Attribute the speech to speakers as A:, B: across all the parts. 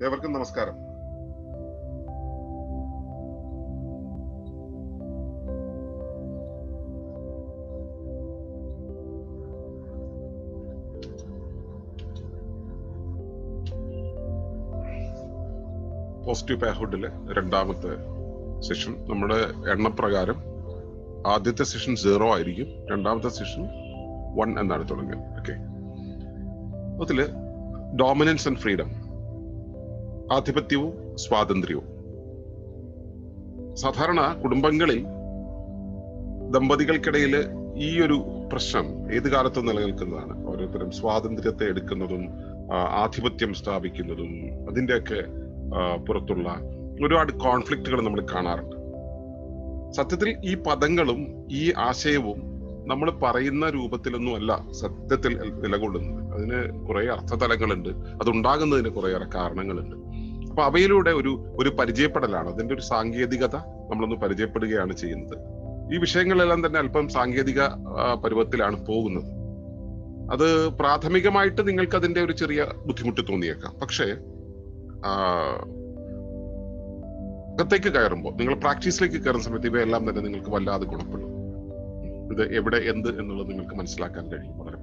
A: ഏവർക്കും നമസ്കാരം. പോസിറ്റീവ് പാരഹുഡിലെ രണ്ടാമത്തെ സെഷൻ. നമ്മുടെ എണ്ണപ്രകാരം ആദ്യത്തെ സെഷൻ 0 ആയിരിക്കും, രണ്ടാമത്തെ സെഷൻ 1 എന്നാണ് തുടങ്ങിയത്. ഓക്കെ, അതില് ഡോമിനൻസ് ആൻഡ് ഫ്രീഡം, ആധിപത്യവും സ്വാതന്ത്ര്യവും. സാധാരണ കുടുംബങ്ങളിൽ ദമ്പതികൾക്കിടയിൽ ഈ ഒരു പ്രശ്നം ഏത് കാലത്തും നിലനിൽക്കുന്നതാണ്. ഓരോരുത്തരും സ്വാതന്ത്ര്യത്തെ എടുക്കുന്നതും ആധിപത്യം സ്ഥാപിക്കുന്നതും അതിൻ്റെയൊക്കെ പുറത്തുള്ള ഒരുപാട് കോൺഫ്ലിക്റ്റുകൾ നമ്മൾ കാണാറുണ്ട്. സത്യത്തിൽ ഈ പദങ്ങളും ഈ ആശയവും നമ്മൾ പറയുന്ന രൂപത്തിലൊന്നും അല്ല സത്യത്തിൽ നിലകൊള്ളുന്നത്. അതിന് കുറെ അർത്ഥതലങ്ങളുണ്ട്, അതുണ്ടാകുന്നതിന് കുറേയേറെ കാരണങ്ങളുണ്ട്. അപ്പൊ അവയിലൂടെ ഒരു പരിചയപ്പെടലാണ്, അതിന്റെ ഒരു സാങ്കേതികത നമ്മളൊന്ന് പരിചയപ്പെടുകയാണ് ചെയ്യുന്നത്. ഈ വിഷയങ്ങളെല്ലാം തന്നെ അല്പം സാങ്കേതിക പരുവത്തിലാണ് പോകുന്നത്. അത് പ്രാഥമികമായിട്ട് നിങ്ങൾക്ക് അതിന്റെ ഒരു ചെറിയ ബുദ്ധിമുട്ട് തോന്നിയേക്കാം. പക്ഷേ അകത്തേക്ക് കയറുമ്പോൾ, നിങ്ങൾ പ്രാക്ടീസിലേക്ക് കയറുന്ന സമയത്ത് ഇവയെല്ലാം തന്നെ നിങ്ങൾക്ക് വല്ലാതെ ഗുണപ്പെടും. ഇത് എവിടെ എന്ത് എന്നുള്ളത് നിങ്ങൾക്ക് മനസ്സിലാക്കാൻ കഴിയും വളരെ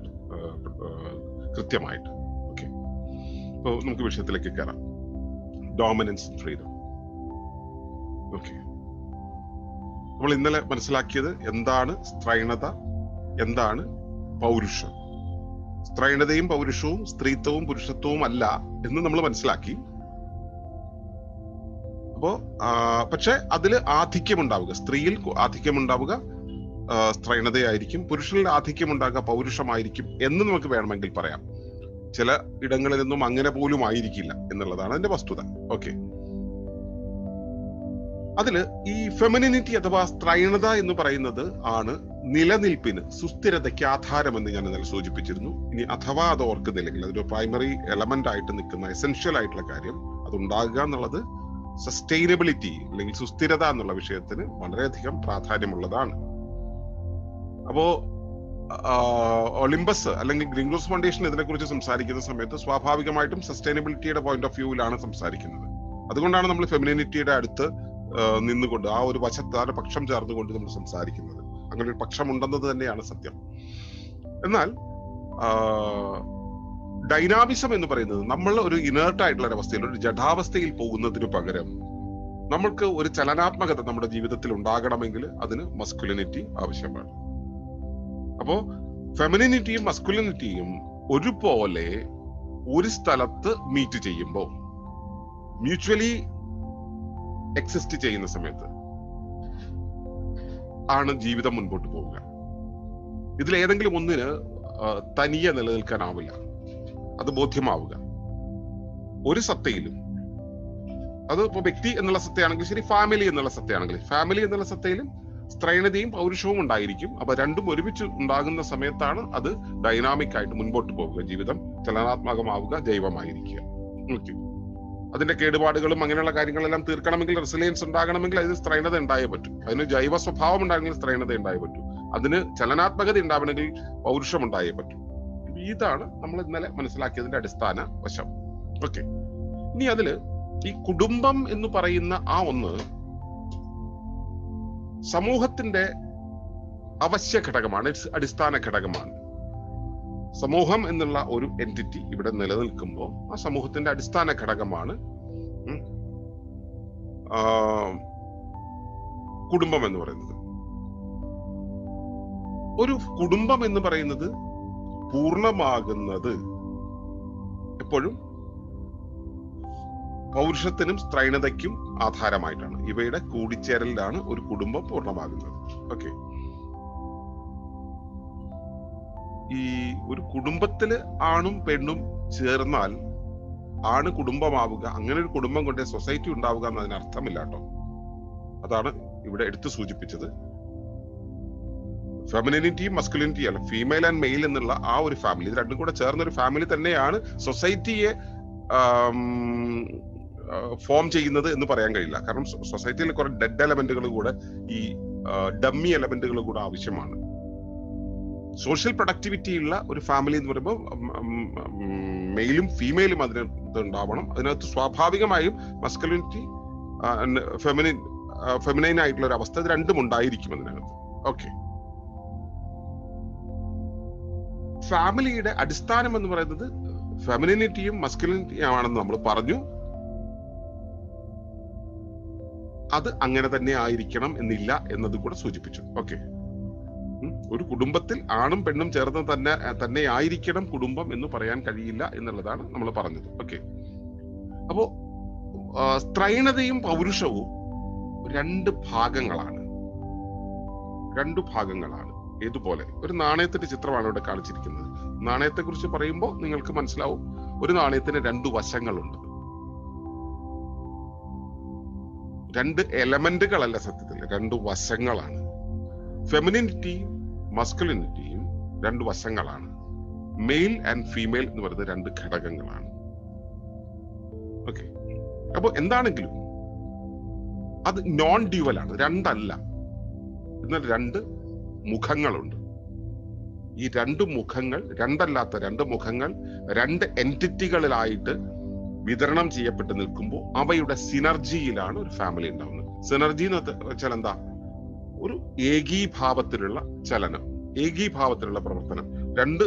A: കൃത്യമായിട്ട്. ഓക്കെ, അപ്പോൾ നമുക്ക് വിഷയത്തിലേക്ക് കയറാം. Dominance and freedom. ഓക്കെ, നമ്മൾ ഇന്നലെ മനസ്സിലാക്കിയത് എന്താണ് സ്ത്രൈണത, എന്താണ് പൗരുഷം. സ്ത്രൈണതയും പൗരുഷവും സ്ത്രീത്വവും പുരുഷത്വവും അല്ല എന്ന് നമ്മൾ മനസ്സിലാക്കി. അപ്പോ പക്ഷെ അതിൽ ആധിക്യം ഉണ്ടാവുക, സ്ത്രീയിൽ ആധിക്യം ഉണ്ടാവുക സ്ത്രൈണതയായിരിക്കും, പുരുഷനിൽ ആധിക്യം ഉണ്ടാകുക പൗരുഷമായിരിക്കും എന്ന് നമുക്ക് വേണമെങ്കിൽ പറയാം. ചില ഇടങ്ങളിലൊന്നും അങ്ങനെ പോലും ആയിരിക്കില്ല എന്നുള്ളതാണ് അതിന്റെ വസ്തുത. ഓക്കെ, അതില് ഈ ഫെമിനിനിറ്റി അഥവാ സ്ത്രൈണത എന്ന് പറയുന്നത് ആണ് നിലനിൽപ്പിന്, സുസ്ഥിരതയ്ക്ക് ആധാരമെന്ന് ഞാൻ ഇന്നലെ സൂചിപ്പിച്ചിരുന്നു. ഇനി അഥവാ അത് ഓർക്കുന്നില്ലെങ്കിൽ അതൊരു പ്രൈമറി എലമെന്റ് ആയിട്ട് നിൽക്കുന്ന എസെൻഷ്യൽ ആയിട്ടുള്ള കാര്യം അതുണ്ടാകുക എന്നുള്ളത് സസ്റ്റൈനബിലിറ്റി അല്ലെങ്കിൽ സുസ്ഥിരത എന്നുള്ള വിഷയത്തിന് വളരെയധികം പ്രാധാന്യമുള്ളതാണ്. അപ്പോ ഒളിമ്പസ് അല്ലെങ്കിൽ ഗ്രീൻഗ്രോസ് ഫൗണ്ടേഷൻ ഇതിനെക്കുറിച്ച് സംസാരിക്കുന്ന സമയത്ത് സ്വാഭാവികമായിട്ടും സസ്റ്റൈനബിലിറ്റിയുടെ പോയിന്റ് ഓഫ് വ്യൂവിലാണ് സംസാരിക്കുന്നത്. അതുകൊണ്ടാണ് നമ്മൾ ഫെമിനിനിറ്റിയുടെ അടുത്ത് നിന്നുകൊണ്ട് ആ ഒരു വശത്താറ് പക്ഷം ചേർന്നുകൊണ്ട് നമ്മൾ സംസാരിക്കുന്നത്. അങ്ങനെ ഒരു പക്ഷം ഉണ്ടെന്നത് തന്നെയാണ് സത്യം. എന്നാൽ ഡൈനാമിസം എന്ന് പറയുന്നത് നമ്മൾ ഒരു ഇനേർട്ട് ആയിട്ടുള്ള ഒരു അവസ്ഥയിൽ, ഒരു ജഡാവസ്ഥയിൽ പോകുന്നതിന് പകരം നമ്മൾക്ക് ഒരു ചലനാത്മകത നമ്മുടെ ജീവിതത്തിൽ ഉണ്ടാകണമെങ്കിൽ അതിന് മസ്കുലിനിറ്റി ആവശ്യമാണ്. അപ്പോ ഫെമിനിനിറ്റിയും മസ്കുലിനിറ്റിയും ഒരുപോലെ ഒരു സ്ഥലത്ത് മീറ്റ് ചെയ്യുമ്പോൾ, മ്യൂച്വലി എക്സിസ്റ്റ് ചെയ്യുന്ന സമയത്ത് ആണ് ജീവിതം മുൻപോട്ട് പോവുക. ഇതിൽ ഏതെങ്കിലും ഒന്നിന് തനിയെ നിലനിൽക്കാനാവില്ല, അത് ബോധ്യമാവുക. ഒരു സത്തയിലും, അത് ഇപ്പൊ വ്യക്തി എന്നുള്ള സത്തയാണെങ്കിൽ ശരി, ഫാമിലി എന്നുള്ള സത്തയാണെങ്കിൽ, ഫാമിലി എന്നുള്ള സത്തയിലും സ്ത്രൈണതയും പൗരുഷവും ഉണ്ടായിരിക്കും. അപ്പൊ രണ്ടും ഒരുമിച്ച് ഉണ്ടാകുന്ന സമയത്താണ് അത് ഡൈനാമിക് ആയിട്ട് മുൻപോട്ട് പോവുക, ജീവിതം ചലനാത്മകമാവുക, ജൈവമായിരിക്കുക. ഓക്കെ, അതിന്റെ കേടുപാടുകളും അങ്ങനെയുള്ള കാര്യങ്ങളെല്ലാം തീർക്കണമെങ്കിൽ, റെസിലിയൻസ് ഉണ്ടാകണമെങ്കിൽ അതിന് സ്ത്രൈണത ഉണ്ടായേ പറ്റും. അതിന് ജൈവ സ്വഭാവം ഉണ്ടാകണമെങ്കിൽ സ്ത്രൈണത ഉണ്ടായേ പറ്റൂ. അതിന് ചലനാത്മകത ഉണ്ടാവണമെങ്കിൽ പൗരുഷം ഉണ്ടായേ പറ്റൂ. ഇതാണ് നമ്മൾ ഇന്നലെ മനസ്സിലാക്കിയതിന്റെ അടിസ്ഥാന വശം. ഓക്കെ, ഇനി അതില് ഈ കുടുംബം എന്ന് പറയുന്ന ആ ഒന്ന് സമൂഹത്തിന്റെ അവശ്യ ഘടകമാണ്, അടിസ്ഥാന ഘടകമാണ്. സമൂഹം എന്നുള്ള ഒരു എൻറ്റിറ്റി ഇവിടെ നിലനിൽക്കുമ്പോൾ ആ സമൂഹത്തിന്റെ അടിസ്ഥാന ഘടകമാണ് കുടുംബം എന്ന് പറയുന്നത്. ഒരു കുടുംബം എന്ന് പറയുന്നത് പൂർണ്ണമാകുന്നത് എപ്പോഴും പൗരുഷത്തിനും സ്ത്രൈണതയ്ക്കും ആധാരമായിട്ടാണ്. ഇവയുടെ കൂടിച്ചേരലിലാണ് ഒരു കുടുംബം പൂർണ്ണമാകുന്നത്. ഓക്കെ, ഈ ഒരു കുടുംബത്തില് ആണും പെണ്ണും ചേർന്നാൽ ആണ് കുടുംബമാവുക. അങ്ങനെ ഒരു കുടുംബം കൊണ്ട് സൊസൈറ്റി ഉണ്ടാവുക എന്നതിന് അർത്ഥമില്ല കേട്ടോ. അതാണ് ഇവിടെ എടുത്തു സൂചിപ്പിച്ചത്. ഫെമിനിനിറ്റിയും മസ്കുലിനിറ്റിയും അല്ല, ഫീമെയിൽ ആൻഡ് മെയിൽ എന്നുള്ള ആ ഒരു ഫാമിലി, ഇത് രണ്ടും കൂടെ ചേർന്നൊരു ഫാമിലി തന്നെയാണ് സൊസൈറ്റിയെ ഫോം ചെയ്യുന്നത് എന്ന് പറയാൻ കഴിയില്ല. കാരണം സൊസൈറ്റിയിൽ കുറെ ഡെഡ് എലമെന്റുകൾ കൂടെ, ഈ ഡമ്മി എലമെന്റുകൾ കൂടെ ആവശ്യമാണ്. സോഷ്യൽ പ്രൊഡക്ടിവിറ്റി ഉള്ള ഒരു ഫാമിലി എന്ന് പറയുമ്പോൾ മെയിലും ഫീമെയിലും അതിനകത്ത് ഉണ്ടാവണം. അതിനകത്ത് സ്വാഭാവികമായും മസ്കുലിനിറ്റി ഫെമിനൈൻ ആയിട്ടുള്ള ഒരു അവസ്ഥ, ഇത് രണ്ടും ഉണ്ടായിരിക്കും അതിനകത്ത്. ഓക്കെ, ഫാമിലിയുടെ അടിസ്ഥാനം എന്ന് പറയുന്നത് ഫെമിനിനിറ്റിയും മസ്കുലിനിറ്റിയും ആണെന്ന് നമ്മൾ പറഞ്ഞു. അത് അങ്ങനെ തന്നെ ആയിരിക്കണം എന്നില്ല എന്നത് കൂടെ സൂചിപ്പിച്ചു. ഓക്കെ, ഒരു കുടുംബത്തിൽ ആണും പെണ്ണും ചേർന്ന് തന്നെ ആയിരിക്കണം കുടുംബം എന്ന് പറയാൻ കഴിയില്ല എന്നുള്ളതാണ് നമ്മൾ പറഞ്ഞത്. ഓക്കെ, അപ്പോ സ്ത്രൈണതയും പൗരുഷവും രണ്ടു ഭാഗങ്ങളാണ്. ഏതുപോലെ ഒരു നാണയത്തിന്റെ ചിത്രമാണ് ഇവിടെ കാണിച്ചിരിക്കുന്നത്. നാണയത്തെ കുറിച്ച് പറയുമ്പോൾ നിങ്ങൾക്ക് മനസ്സിലാവും, ഒരു നാണയത്തിന് രണ്ടു വശങ്ങളുണ്ട്. രണ്ട് എലമെന്റുകളല്ല, സത്യത്തിൽ രണ്ടു വശങ്ങളാണ്. ഫെമിനിനിറ്റിയും മസ്കുലിനിറ്റിയും രണ്ടു വശങ്ങളാണ്. മെയിൽ ആൻഡ് ഫീമെയിൽ എന്ന് പറയുന്നത് രണ്ട് ഘടകങ്ങളാണ്. ഓക്കെ, അപ്പൊ എന്താണെങ്കിലും അത് നോൺ ഡ്യുവൽ ആണ്, രണ്ടല്ല. എന്നാൽ രണ്ട് മുഖങ്ങളുണ്ട്. ഈ രണ്ട് മുഖങ്ങൾ, രണ്ടല്ലാത്ത രണ്ട് മുഖങ്ങൾ രണ്ട് എൻറ്റിറ്റികളിലായിട്ട് വിതരണം ചെയ്യപ്പെട്ട് നിൽക്കുമ്പോൾ അവയുടെ സിനർജിയിലാണ് ഒരു ഫാമിലി ഉണ്ടാവുന്നത്. സിനർജി എന്ന് വെച്ചാൽ എന്താ? ഒരു ഏകീഭാവത്തിലുള്ള ചലനം, ഏകീഭാവത്തിലുള്ള പ്രവർത്തനം.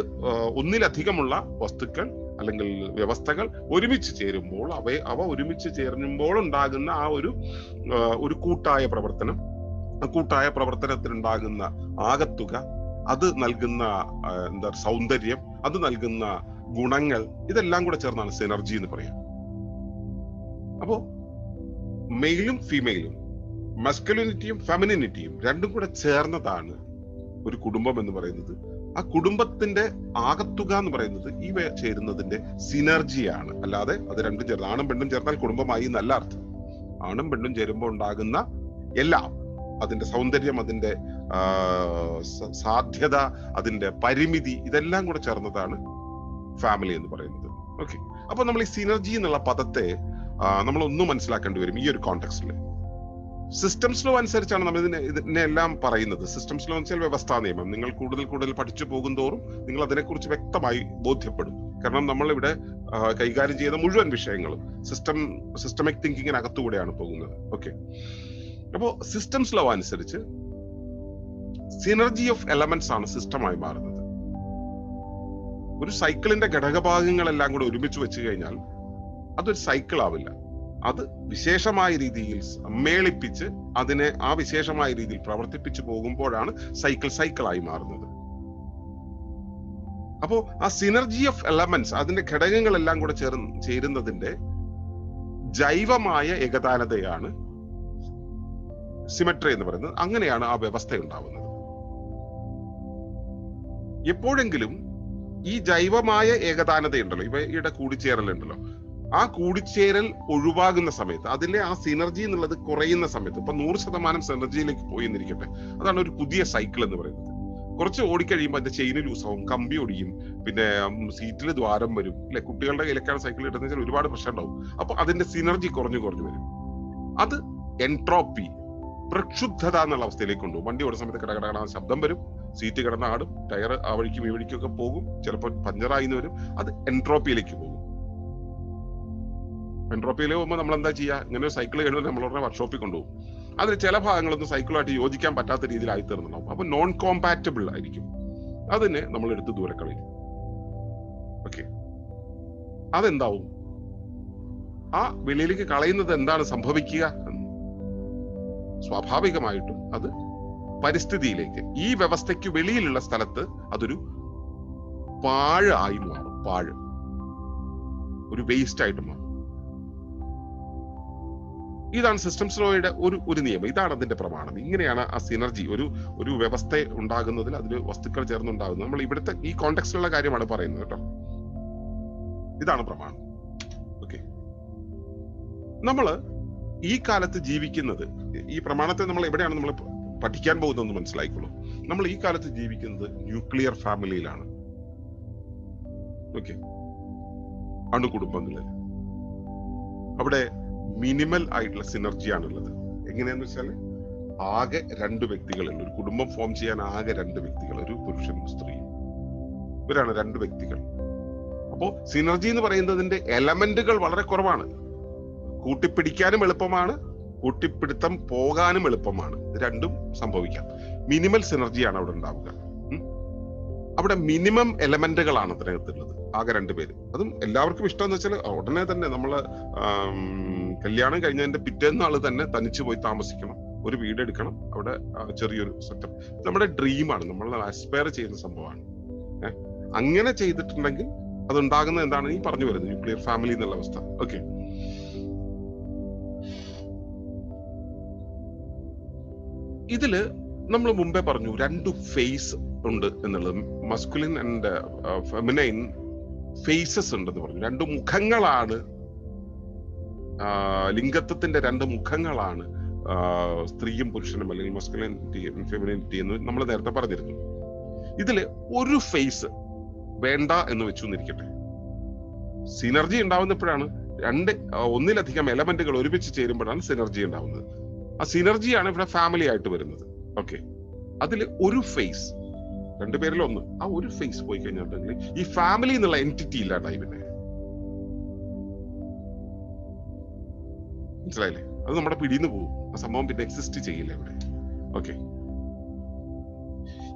A: ഒന്നിലധികമുള്ള വസ്തുക്കൾ അല്ലെങ്കിൽ വ്യവസ്ഥകൾ ഒരുമിച്ച് ചേരുമ്പോൾ അവ ഒരുമിച്ച് ചേരുമ്പോൾ ഉണ്ടാകുന്ന ആ ഒരു കൂട്ടായ പ്രവർത്തനം, കൂട്ടായ പ്രവർത്തനത്തിനുണ്ടാകുന്ന ആകത്തുക, അത് നൽകുന്ന സൗന്ദര്യം, അത് നൽകുന്ന ഗുണങ്ങൾ, ഇതെല്ലാം കൂടെ ചേർന്നാണ് സിനർജി എന്ന് പറയാം. അപ്പോ മെയിലും ഫീമെയിലും മസ്കുലിനിറ്റിയും ഫെമിനിനിറ്റിയും രണ്ടും കൂടെ ചേർന്നതാണ് ഒരു കുടുംബം എന്ന് പറയുന്നത്. ആ കുടുംബത്തിന്റെ ആകത്തുക എന്ന് പറയുന്നത് ഇവ ചേരുന്നതിന്റെ സിനർജിയാണ്. അല്ലാതെ അത് രണ്ടും ചേർന്ന്, ആണും പെണ്ണും ചേർന്നാൽ കുടുംബമായി എന്നല്ല അർത്ഥം. ആണും പെണ്ണും ചേരുമ്പോൾ ഉണ്ടാകുന്ന എല്ലാം, അതിന്റെ സൗന്ദര്യം, അതിന്റെ സാധ്യത, അതിന്റെ പരിമിതി, ഇതെല്ലാം കൂടെ ചേർന്നതാണ് ഫാമിലി എന്ന് പറയുന്നത്. ഓക്കെ, അപ്പൊ നമ്മൾ ഈ സിനർജി എന്നുള്ള പദത്തെ നമ്മൾ ഒന്നും മനസ്സിലാക്കേണ്ടി വരും ഈ ഒരു കോണ്ടെക്സ്റ്റിൽ. സിസ്റ്റംസ് ലോ അനുസരിച്ചാണ് നമ്മൾ ഇതിനെ എല്ലാം പറയുന്നത്. സിസ്റ്റംസ് ലോ എന്ന് വെച്ചാൽ വ്യവസ്ഥാ നിയമം. നിങ്ങൾ കൂടുതൽ പഠിച്ചു പോകുന്തോറും നിങ്ങൾ അതിനെക്കുറിച്ച് വ്യക്തമായി ബോധ്യപ്പെടും. കാരണം നമ്മൾ ഇവിടെ കൈകാര്യം ചെയ്യുന്ന മുഴുവൻ വിഷയങ്ങളും സിസ്റ്റമിക് തിങ്കിങ്ങിനകത്തുകൂടെയാണ് പോകുന്നത്. ഓക്കെ, അപ്പോ സിസ്റ്റംസ് ലോ അനുസരിച്ച് സിനർജി ഓഫ് എലമെന്റ്സ് ആണ് സിസ്റ്റമായി മാറുന്നത്. ഒരു സൈക്കിളിന്റെ ഘടകഭാഗങ്ങളെല്ലാം കൂടെ ഒരുമിച്ച് വെച്ച് കഴിഞ്ഞാൽ അതൊരു സൈക്കിൾ ആവില്ല. അത് വിശേഷമായ രീതിയിൽ സമ്മേളിപ്പിച്ച് അതിനെ ആ വിശേഷമായ രീതിയിൽ പ്രവർത്തിപ്പിച്ചു പോകുമ്പോഴാണ് സൈക്കിളായി മാറുന്നത്. അപ്പോ ആ സിനർജി ഓഫ് എലമെന്റ്സ്, അതിന്റെ ഘടകങ്ങളെല്ലാം കൂടെ ചേരുന്നതിന്റെ ജൈവമായ ഏകതാനതയാണ് സിമെട്രി എന്ന് പറയുന്നത്. അങ്ങനെയാണ് ആ വ്യവസ്ഥ ഉണ്ടാവുന്നത്. എപ്പോഴെങ്കിലും ഈ ജൈവമായ ഏകതാനതയുണ്ടല്ലോ, ഇവയുടെ കൂടിച്ചേരലുണ്ടല്ലോ, ആ കൂടിച്ചേരൽ ഒഴിവാകുന്ന സമയത്ത്, അതിലെ ആ സിനർജി എന്നുള്ളത് കുറയുന്ന സമയത്ത്, ഇപ്പൊ 100% സിനർജിയിലേക്ക് പോയി എന്നിരിക്കട്ടെ, അതാണ് ഒരു പുതിയ സൈക്കിൾ എന്ന് പറയുന്നത്. കുറച്ച് ഓടിക്കഴിയുമ്പോൾ അതിന്റെ ചെയിന് ലൂസാവും, കമ്പി ഒടിയും, പിന്നെ സീറ്റിൽ ദ്വാരം വരും, അല്ലെ? കുട്ടികളുടെ കയ്യിലേക്കാണ് സൈക്കിൾ ഇടുന്നത് വെച്ചാൽ ഒരുപാട് പ്രശ്നം ഉണ്ടാവും. അപ്പൊ അതിന്റെ സിനർജി കുറഞ്ഞു വരും. അത് എൻട്രോപ്പി, പ്രക്ഷുബ്ധത എന്നുള്ള അവസ്ഥയിലേക്ക് കൊണ്ടുപോകും. വണ്ടി ഓടുന്ന സമയത്ത് കടകട ശബ്ദം വരും, സീറ്റ് കിടന്ന് ആടും, ടയർ ആ വഴിക്കും ഈ വഴിക്കും ഒക്കെ പോകും, ചിലപ്പോൾ പഞ്ചറായി വരും. അത് എൻട്രോപ്പിയിലേക്ക് പോകും. എൻട്രോപ്പിയിൽ പോകുമ്പോൾ നമ്മൾ എന്താ ചെയ്യുക? ഇങ്ങനെ ഒരു സൈക്കിൾ കഴിയുമ്പോൾ നമ്മൾ ഉടനെ വർക്ക്ഷോപ്പിൽ കൊണ്ടുപോകും. അതിൽ ചില ഭാഗങ്ങളൊന്നും സൈക്കിളുമായിട്ട് യോജിക്കാൻ പറ്റാത്ത രീതിയിലായി തീർന്നുണ്ടാവും. അപ്പൊ നോൺ കോമ്പാറ്റബിൾ ആയിരിക്കും. അതിനെ നമ്മൾ എടുത്ത് ദൂരെ കളയും. ഓക്കെ, അതെന്താവും? ആ വെളിയിലേക്ക് കളയുന്നത് എന്താണ് സംഭവിക്കുക? സ്വാഭാവികമായിട്ടും അത് പരിസ്ഥിതിയിലേക്ക്, ഈ വ്യവസ്ഥയ്ക്ക് വെളിയിലുള്ള സ്ഥലത്ത് അതൊരു പാഴ് ആയി മാറും. ഒരു വേസ്റ്റ് ആയിട്ട് മാറും. ഇതാണ് സിസ്റ്റംസ് ലോയുടെ ഒരു നിയമം. ഇതാണ് അതിന്റെ പ്രമാണം. ഇങ്ങനെയാണ് ആ സിനർജി, ഒരു വ്യവസ്ഥ ഉണ്ടാകുന്നതിൽ അതിൽ വസ്തുക്കൾ ചേർന്നുണ്ടാകുന്നത്. നമ്മൾ ഇവിടുത്തെ ഈ കോണ്ടെക്സ്റ്റിലുള്ള കാര്യമാണ് പറയുന്നത് കേട്ടോ. ഇതാണ് പ്രമാണം. ഓക്കെ, നമ്മള് ഈ കാലത്ത് ജീവിക്കുന്നത്, ഈ പ്രമാണത്തെ നമ്മൾ എവിടെയാണ് നമ്മൾ പഠിക്കാൻ പോകുന്നതെന്ന് മനസ്സിലായിക്കോളൂ. നമ്മൾ ഈ കാലത്ത് ജീവിക്കുന്നത് ന്യൂക്ലിയർ ഫാമിലിയിലാണ്. ഓക്കെ, അണുകുടുംബങ്ങളിൽ. അവിടെ മിനിമൽ ആയിട്ടുള്ള സിനർജിയാണുള്ളത്. എങ്ങനെയാന്ന് വെച്ചാൽ ആകെ 2 വ്യക്തികളുണ്ട്. ഒരു കുടുംബം ഫോം ചെയ്യാൻ ആകെ 2 വ്യക്തികൾ, ഒരു പുരുഷനും സ്ത്രീയും. ഇവരാണ് 2 വ്യക്തികൾ. അപ്പോ സിനർജി എന്ന് പറയുന്നതിന്റെ എലമെന്റുകൾ വളരെ കുറവാണ്. കൂട്ടിപ്പിടിക്കാനും എളുപ്പമാണ്, കൂട്ടിപ്പിടുത്തം പോകാനും എളുപ്പമാണ്. ഇത് രണ്ടും സംഭവിക്കാം. മിനിമൽ സിനർജിയാണ് അവിടെ ഉണ്ടാവുക. അവിടെ മിനിമം എലമെന്റുകളാണ് അതിനകത്തുള്ളത്. ആകെ 2 പേര്. അതും എല്ലാവർക്കും ഇഷ്ടമെന്ന് വെച്ചാൽ ഉടനെ തന്നെ നമ്മള് കല്യാണം കഴിഞ്ഞതിന്റെ പിറ്റേന്നാള് തന്നെ തനിച്ച് പോയി താമസിക്കണം, ഒരു വീട് എടുക്കണം, അവിടെ ചെറിയൊരു സെറ്റപ്പ്. നമ്മുടെ ഡ്രീമാണ്, നമ്മൾ അസ്പയർ ചെയ്യുന്ന സംഭവമാണ്. അങ്ങനെ ചെയ്തിട്ടുണ്ടെങ്കിൽ അതുണ്ടാകുന്നത് എന്താണ് ഈ പറഞ്ഞു വരുന്നത് ന്യൂക്ലിയർ ഫാമിലി എന്നുള്ള അവസ്ഥ. ഓക്കെ, ഇതില് നമ്മൾ മുമ്പേ പറഞ്ഞു 2 ഫേസ് ഉണ്ട് എന്നുള്ളത്. മസ്കുലിൻ ആൻഡ് ഫെമിനൈൻ ഫേസസ് ഉണ്ടെന്ന് പറഞ്ഞു. 2 മുഖങ്ങളാണ്, ലിംഗത്വത്തിന്റെ 2 മുഖങ്ങളാണ് സ്ത്രീയും പുരുഷനും, അല്ലെങ്കിൽ മസ്കുലിനിറ്റി ഫെമിനിറ്റി എന്ന് നമ്മൾ നേരത്തെ പറഞ്ഞിരുന്നു. ഇതില് ഒരു ഫേസ് വേണ്ട എന്ന് വെച്ചു എന്നിരിക്കട്ടെ. സിനർജി ഉണ്ടാവുന്നപ്പോഴാണ് ഒന്നിലധികം എലമെന്റുകൾ ഒരുമിച്ച് ചേരുമ്പോഴാണ് സിനർജി ഉണ്ടാവുന്നത്. ആ സിനർജിയാണ് ഇവിടെ ഫാമിലി ആയിട്ട് വരുന്നത്. ഓക്കെ, അതിൽ ഒരു ഫേസ്, 2 പേരിൽ ഒന്ന്, ആ ഒരു ഫേസ് പോയി കഴിഞ്ഞിട്ടുണ്ടെങ്കിൽ ഈ ഫാമിലി എന്നുള്ള എൻറ്റിറ്റി ഇല്ലാണ്ടായി. പിന്നെ മനസ്സിലായില്ലേ? അത് നമ്മുടെ പിടിന്ന് പോകും. ആ സംഭവം പിന്നെ എക്സിസ്റ്റ് ചെയ്യില്ല ഇവിടെ. ഓക്കെ,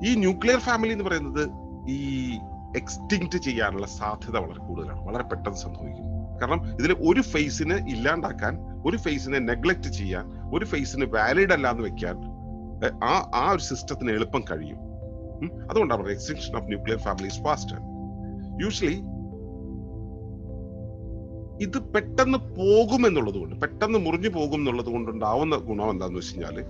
A: ഈ ന്യൂക്ലിയർ ഫാമിലി എന്ന് പറയുന്നത് ഈ എക്സ്റ്റിങ്ക്റ്റ് ചെയ്യാനുള്ള സാധ്യത വളരെ കൂടുതലാണ്. വളരെ പെട്ടെന്ന് സംഭവിക്കും. കാരണം ഇതിൽ ഒരു ഫേസിനെ ഇല്ലാണ്ടാക്കാൻ, ഒരു ഫേസിനെ നെഗ്ലക്ട് ചെയ്യാൻ, ഒരു ഫേസിന് വാലിഡ് അല്ല എന്ന് വെക്കാൻ ആ ഒരു സിസ്റ്റത്തിന് എളുപ്പം കഴിയും. അതുകൊണ്ടാണ് പറയുന്നത് extinction of nuclear family is faster. Usually ഇത് പെട്ടെന്ന് പോകും എന്നുള്ളത് കൊണ്ട്, പെട്ടെന്ന് മുറിഞ്ഞു പോകും എന്നുള്ളത് കൊണ്ടുണ്ടാവുന്ന ഗുണം എന്താന്ന് വെച്ച് കഴിഞ്ഞാല്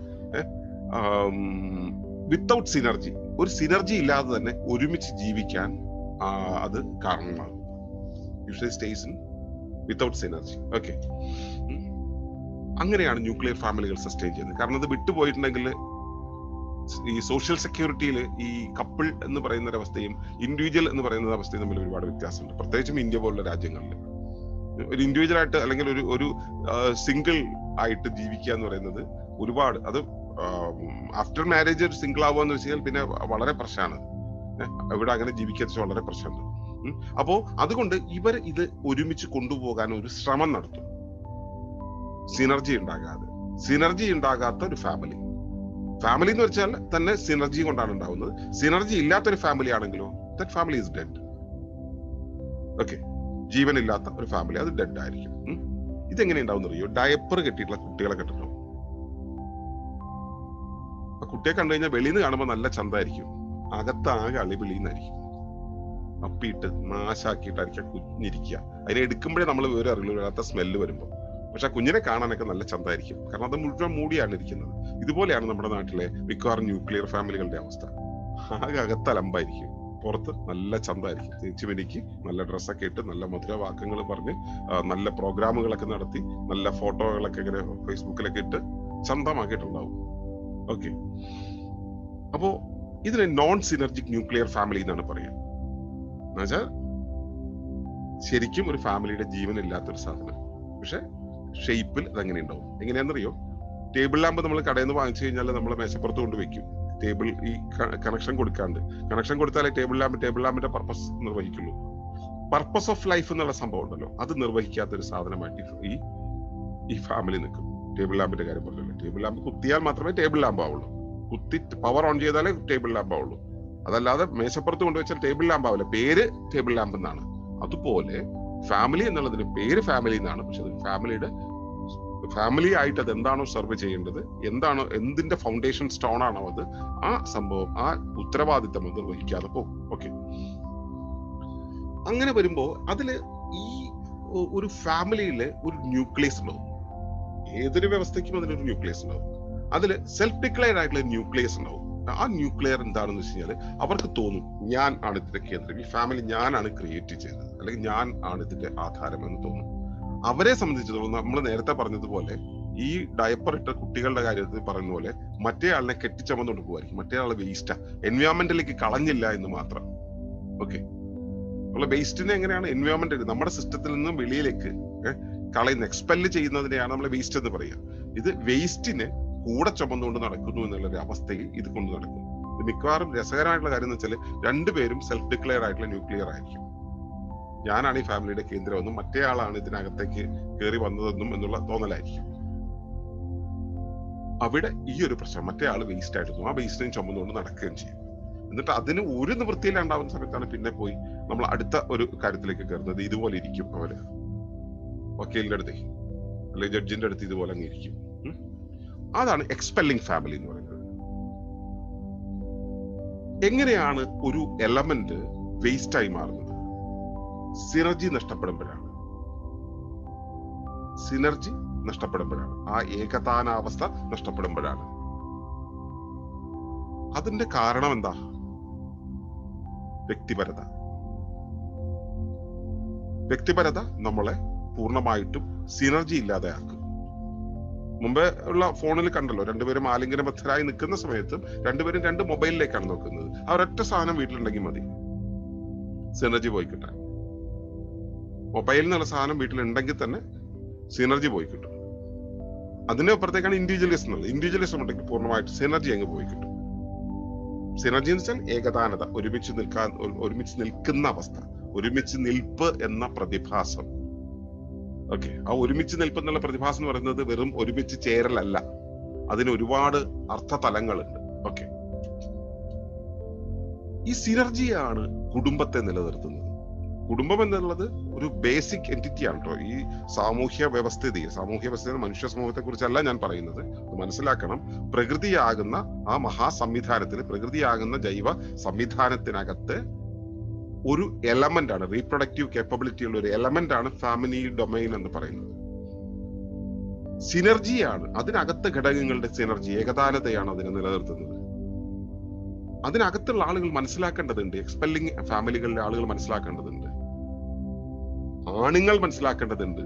A: വിത്തൗട്ട് സിനർജി, ഒരു സിനർജി ഇല്ലാതെ തന്നെ ഒരുമിച്ച് ജീവിക്കാൻ അത് കാരണമാകും. Usually stays in without synergy. Okay, അങ്ങനെയാണ് ന്യൂക്ലിയർ ഫാമിലികൾ സസ്റ്റെയിൻ ചെയ്യുന്നത്. കാരണം ഇത് വിട്ടുപോയിട്ടുണ്ടെങ്കിൽ ഈ സോഷ്യൽ സെക്യൂരിറ്റിയിൽ ഈ കപ്പിൾ എന്ന് പറയുന്ന ഒരവസ്ഥയും ഇൻഡിവിജ്വൽ എന്ന് പറയുന്ന അവസ്ഥയും തമ്മിൽ ഒരുപാട് വ്യത്യാസമുണ്ട്. പ്രത്യേകിച്ചും ഇന്ത്യ പോലുള്ള രാജ്യങ്ങളിൽ ഒരു ഇൻഡിവിജ്വൽ ആയിട്ട് അല്ലെങ്കിൽ ഒരു സിംഗിൾ ആയിട്ട് ജീവിക്കുക എന്ന് പറയുന്നത് ഒരുപാട്, അത് ആഫ്റ്റർ മാരേജ് ഒരു സിംഗിൾ ആവുക എന്ന് വെച്ച് കഴിഞ്ഞാൽ പിന്നെ വളരെ പ്രശ്നമാണ്. ഇവിടെ അങ്ങനെ ജീവിക്കുക വളരെ പ്രശ്നമുണ്ട്. അപ്പോ അതുകൊണ്ട് ഇവർ ഇത് ഒരുമിച്ച് കൊണ്ടുപോകാൻ ഒരു ശ്രമം നടത്തും. സിനർജി ഉണ്ടാകാത്ത ഒരു ഫാമിലി എന്ന് വെച്ചാൽ തന്നെ സിനർജി കൊണ്ടാണ് ഉണ്ടാവുന്നത്. സിനർജി ഇല്ലാത്തൊരു ഫാമിലി ആണെങ്കിലോ that family is dead. Okay, ജീവനില്ലാത്ത ഒരു ഫാമിലി, അത് ഡെഡ് ആയിരിക്കും. ഇതെങ്ങനെ ഉണ്ടാവും അറിയോ? ഡയപ്പർ കെട്ടിയിട്ടുള്ള കുട്ടികളെ കണ്ടിട്ടുണ്ടോ? ആ കുട്ടിയെ കണ്ടു കഴിഞ്ഞാൽ വെളിയിൽ നിന്ന് കാണുമ്പോൾ നല്ല ചന്തായിരിക്കും, അകത്താകെ അളിവിളിന്നായിരിക്കും. അപ്പിയിട്ട് നാശാക്കിയിട്ടായിരിക്കും കുഞ്ഞിരിക്കുക. അതിനെ എടുക്കുമ്പോഴേ നമ്മൾ വിവരം അറിയില്ല, വരാത്ത സ്മെല്ല് വരുമ്പോൾ. പക്ഷെ ആ കുഞ്ഞിനെ കാണാനൊക്കെ നല്ല ചന്തായിരിക്കും, കാരണം അത് മുഴുവൻ മൂടിയാണ് ഇരിക്കുന്നത്. ഇതുപോലെയാണ് നമ്മുടെ നാട്ടിലെ മിക്കവാറും ന്യൂക്ലിയർ ഫാമിലികളുടെ അവസ്ഥ. ആകെ അകത്തലമ്പായിരിക്കും, പുറത്ത് നല്ല ചന്തായിരിക്കും. തിരിച്ചുവനിക്ക് നല്ല ഡ്രസ്സൊക്കെ ഇട്ട്, നല്ല മധുരവാക്യങ്ങൾ പറഞ്ഞ്, നല്ല പ്രോഗ്രാമുകളൊക്കെ നടത്തി, നല്ല ഫോട്ടോകളൊക്കെ ഇങ്ങനെ ഫേസ്ബുക്കിലൊക്കെ ഇട്ട് ചന്തമാക്കിയിട്ടുണ്ടാവും. ഓക്കെ, അപ്പോ ഇതിനെ നോൺ സിനർജിക് ന്യൂക്ലിയർ ഫാമിലി എന്നാണ് പറയുക. എന്നുവെച്ചാൽ ശരിക്കും ഒരു ഫാമിലിയുടെ ജീവനില്ലാത്തൊരു സാധനം, പക്ഷെ ഷേപ്പിൽ അതെങ്ങനെ ഉണ്ടാവും. എങ്ങനെയാണെന്നറിയോ? ടേബിൾ ലാമ്പ് നമ്മൾ കടയിൽ നിന്ന് വാങ്ങിച്ചു കഴിഞ്ഞാൽ നമ്മൾ മേശപ്പുറത്ത് കൊണ്ട് വെക്കും. ടേബിൾ ഈ കണക്ഷൻ കൊടുത്താലേ ടേബിൾ ലാമ്പിന്റെ പർപ്പസ് നിർവഹിക്കുള്ളൂ. പർപ്പസ് ഓഫ് ലൈഫ് എന്നുള്ള സംഭവം ഉണ്ടല്ലോ, അത് നിർവഹിക്കാത്തൊരു സാധനമായിട്ട് ഈ ഫാമിലി നിൽക്കും. ടേബിൾ ലാമ്പിന്റെ കാര്യം പറഞ്ഞല്ലോ, ടേബിൾ ലാമ്പ് കുത്തിയാൽ മാത്രമേ ടേബിൾ ലാമ്പ് ആവുള്ളൂ. കുത്തി പവർ ഓൺ ചെയ്താലേ ടേബിൾ ലാമ്പ് ആവുള്ളൂ. അതല്ലാതെ മേശപ്പുറത്ത് കൊണ്ടുവച്ചാൽ ടേബിൾ ലാമ്പ് ആവില്ല. പേര് ടേബിൾ ലാമ്പ് എന്നാണ്. അതുപോലെ ഫാമിലി എന്നുള്ളതിന് പേര് ഫാമിലി എന്നാണ്, പക്ഷെ അത് ഫാമിലി ആയിട്ട് അത് എന്താണോ സെർവ് ചെയ്യേണ്ടത്, എന്താണോ, എന്തിന്റെ ഫൗണ്ടേഷൻ സ്റ്റോൺ ആണോ അത്, ആ സംഭവം, ആ ഉത്തരവാദിത്തം അത് നിർവഹിക്കാതെ പോകും. ഓക്കെ, അങ്ങനെ വരുമ്പോ അതില് ഈ ഒരു ഫാമിലിയില് ഒരു ന്യൂക്ലിയസ് ഉണ്ടാവും. ഏതൊരു വ്യവസ്ഥയ്ക്കും അതിലൊരു ന്യൂക്ലിയസ് ഉണ്ടാവും. അതിൽ സെൽഫ് ഡിക്ലെയർഡ് ആയിട്ടുള്ള ന്യൂക്ലിയസ് ഉണ്ടാവും. ആ ന്യൂക്ലിയർ എന്താണെന്ന് വെച്ച് കഴിഞ്ഞാൽ അവർക്ക് തോന്നും, ഞാൻ ആണ് ഇതിന്റെ കേന്ദ്രം, ഈ ഫാമിലി ഞാനാണ് ക്രിയേറ്റ് ചെയ്തത്, അല്ലെങ്കിൽ ഞാൻ ആണ് ഇതിന്റെ ആധാരം എന്ന് തോന്നും. അവരെ സംബന്ധിച്ചിടത്തോളം നമ്മൾ നേരത്തെ പറഞ്ഞതുപോലെ ഈ ഡയപ്പർ ഇട്ട കുട്ടികളുടെ കാര്യത്തിൽ പറയുന്ന പോലെ മറ്റേ ആളിനെ കെട്ടിച്ചമന്നുകൊണ്ട് പോകുമായിരിക്കും. മറ്റേ ആളെ വേസ്റ്റാ, എൻവയോൺമെന്റിലേക്ക് കളഞ്ഞില്ല എന്ന് മാത്രം. ഓക്കെ, നമ്മളെ വേസ്റ്റിനെ എങ്ങനെയാണ് എൻവയോൺമെന്റ് നമ്മുടെ സിസ്റ്റത്തിൽ നിന്നും വെളിയിലേക്ക് കളയുന്ന, എക്സ്പെല് ചെയ്യുന്നതിനെയാണ് നമ്മൾ വേസ്റ്റ് എന്ന് പറയുക. ഇത് വേസ്റ്റിനെ കൂടെ ചുമന്നുകൊണ്ട് നടക്കുന്നു എന്നുള്ളൊരു അവസ്ഥയിൽ ഇത് കൊണ്ട് നടക്കും. ഇത് മിക്കവാറും രസകരമായിട്ടുള്ള കാര്യം എന്ന് വെച്ചാൽ രണ്ടുപേരും സെൽഫ് ഡിക്ലെയർ ആയിട്ടുള്ള ന്യൂക്ലിയർ ആയിരിക്കും. ഞാനാണ് ഈ ഫാമിലിയുടെ കേന്ദ്രമെന്നും മറ്റേ ആളാണ് ഇതിനകത്തേക്ക് കയറി വന്നതെന്നും എന്നുള്ള തോന്നലായിരിക്കും. അവിടെ ഈ ഒരു പ്രശ്നം, മറ്റേ ആള് വേസ്റ്റ് ആയിട്ട് ആ വേസ്റ്റിനെയും ചുമന്നുകൊണ്ട് നടക്കുകയും ചെയ്യും. എന്നിട്ട് അതിന് ഒരു നിവൃത്തിയിലുണ്ടാവുന്ന സമയത്താണ് പിന്നെ പോയി നമ്മൾ അടുത്ത ഒരു കാര്യത്തിലേക്ക് കയറുന്നത്. ഇതുപോലെ ഇരിക്കും അവര് വക്കീലിന്റെ അടുത്ത് അല്ലെങ്കിൽ ജഡ്ജിന്റെ അടുത്ത് ഇതുപോലെ അങ്ങ് ഇരിക്കും. അതാണ് എക്സ്പെല്ലിംഗ് ഫാമിലി എന്ന് പറയുന്നത്. എങ്ങനെയാണ് ഒരു എലമെന്റ് വേസ്റ്റായി മാറുന്നത്? സിനർജി നഷ്ടപ്പെടുമ്പോഴാണ്. സിനർജി നഷ്ടപ്പെടുമ്പോഴാണ്, ആ ഏകതാനാവസ്ഥ നഷ്ടപ്പെടുമ്പോഴാണ്. അതിന്റെ കാരണം എന്താ? വ്യക്തിപരത. വ്യക്തിപരത നമ്മളെ പൂർണ്ണമായിട്ടും സിനർജി ഇല്ലാതെയാക്കും. മുമ്പേ ഉള്ള ഫോണിൽ കണ്ടല്ലോ, രണ്ടുപേരും ആലിംഗനബദ്ധരായി നിൽക്കുന്ന സമയത്തും രണ്ടുപേരും രണ്ട് മൊബൈലിലേക്കാണ് നോക്കുന്നത്. ആ ഒരൊറ്റ സാധനം വീട്ടിലുണ്ടെങ്കിൽ മതി സിനർജി പോയി കിട്ടാൻ. മൊബൈൽ എന്നുള്ള സാധനം വീട്ടിലുണ്ടെങ്കിൽ തന്നെ സിനർജി പോയി കിട്ടും. അതിന്റെ അപ്പുറത്തേക്കാണ് ഇൻഡിവിജ്വലിസം എന്നുള്ളത്. ഇൻഡിവിജ്വലിസം ഉണ്ടെങ്കിൽ പൂർണ്ണമായിട്ട് സിനർജി അങ്ങ് പോയി കിട്ടും. സിനർജി എന്ന് വെച്ചാൽ ഏകതാനത, ഒരുമിച്ച് നിൽക്കുന്ന അവസ്ഥ, ഒരുമിച്ച് നിൽപ്പ് എന്ന പ്രതിഭാസം. ഓക്കെ, ആ ഒരുമിച്ച് നിൽപ്പ് എന്നുള്ള പ്രതിഭാസം എന്ന് പറയുന്നത് വെറും ഒരുമിച്ച് ചേരലല്ല, അതിന് ഒരുപാട് അർത്ഥതലങ്ങളുണ്ട്. ഓക്കെ, ഈ സിനർജിയാണ് കുടുംബത്തെ നിലനിർത്തുന്നത്. കുടുംബം എന്നുള്ളത് ഒരു ബേസിക് എൻറ്റിറ്റി ആണ് കേട്ടോ. ഈ സാമൂഹ്യ വ്യവസ്ഥിതി മനുഷ്യ സമൂഹത്തെ കുറിച്ചല്ല ഞാൻ പറയുന്നത്. മനസ്സിലാക്കണം, പ്രകൃതിയാകുന്ന ആ മഹാസംവിധാനത്തിൽ, പ്രകൃതിയാകുന്ന ജൈവ സംവിധാനത്തിനകത്ത് ഒരു എലമെന്റ് ആണ്, റീപ്രൊഡക്റ്റീവ് കേപ്പബിലിറ്റി ഉള്ള ഒരു എലമെന്റ് ആണ് ഫാമിലി ഡൊമൈൻ എന്ന് പറയുന്നത്. സിനർജിയാണ് അതിനകത്ത് ഘടകങ്ങളുടെ സിനർജി, ഏകതാനതയാണ് അതിനെ നിലനിർത്തുന്നത്. അതിനകത്തുള്ള ആളുകൾ മനസ്സിലാക്കേണ്ടതുണ്ട്, എക്സ്പെല്ലിംഗ് ഫാമിലികളിലെ ആളുകൾ മനസ്സിലാക്കേണ്ടതുണ്ട്, ആണുങ്ങൾ മനസ്സിലാക്കേണ്ടതുണ്ട്,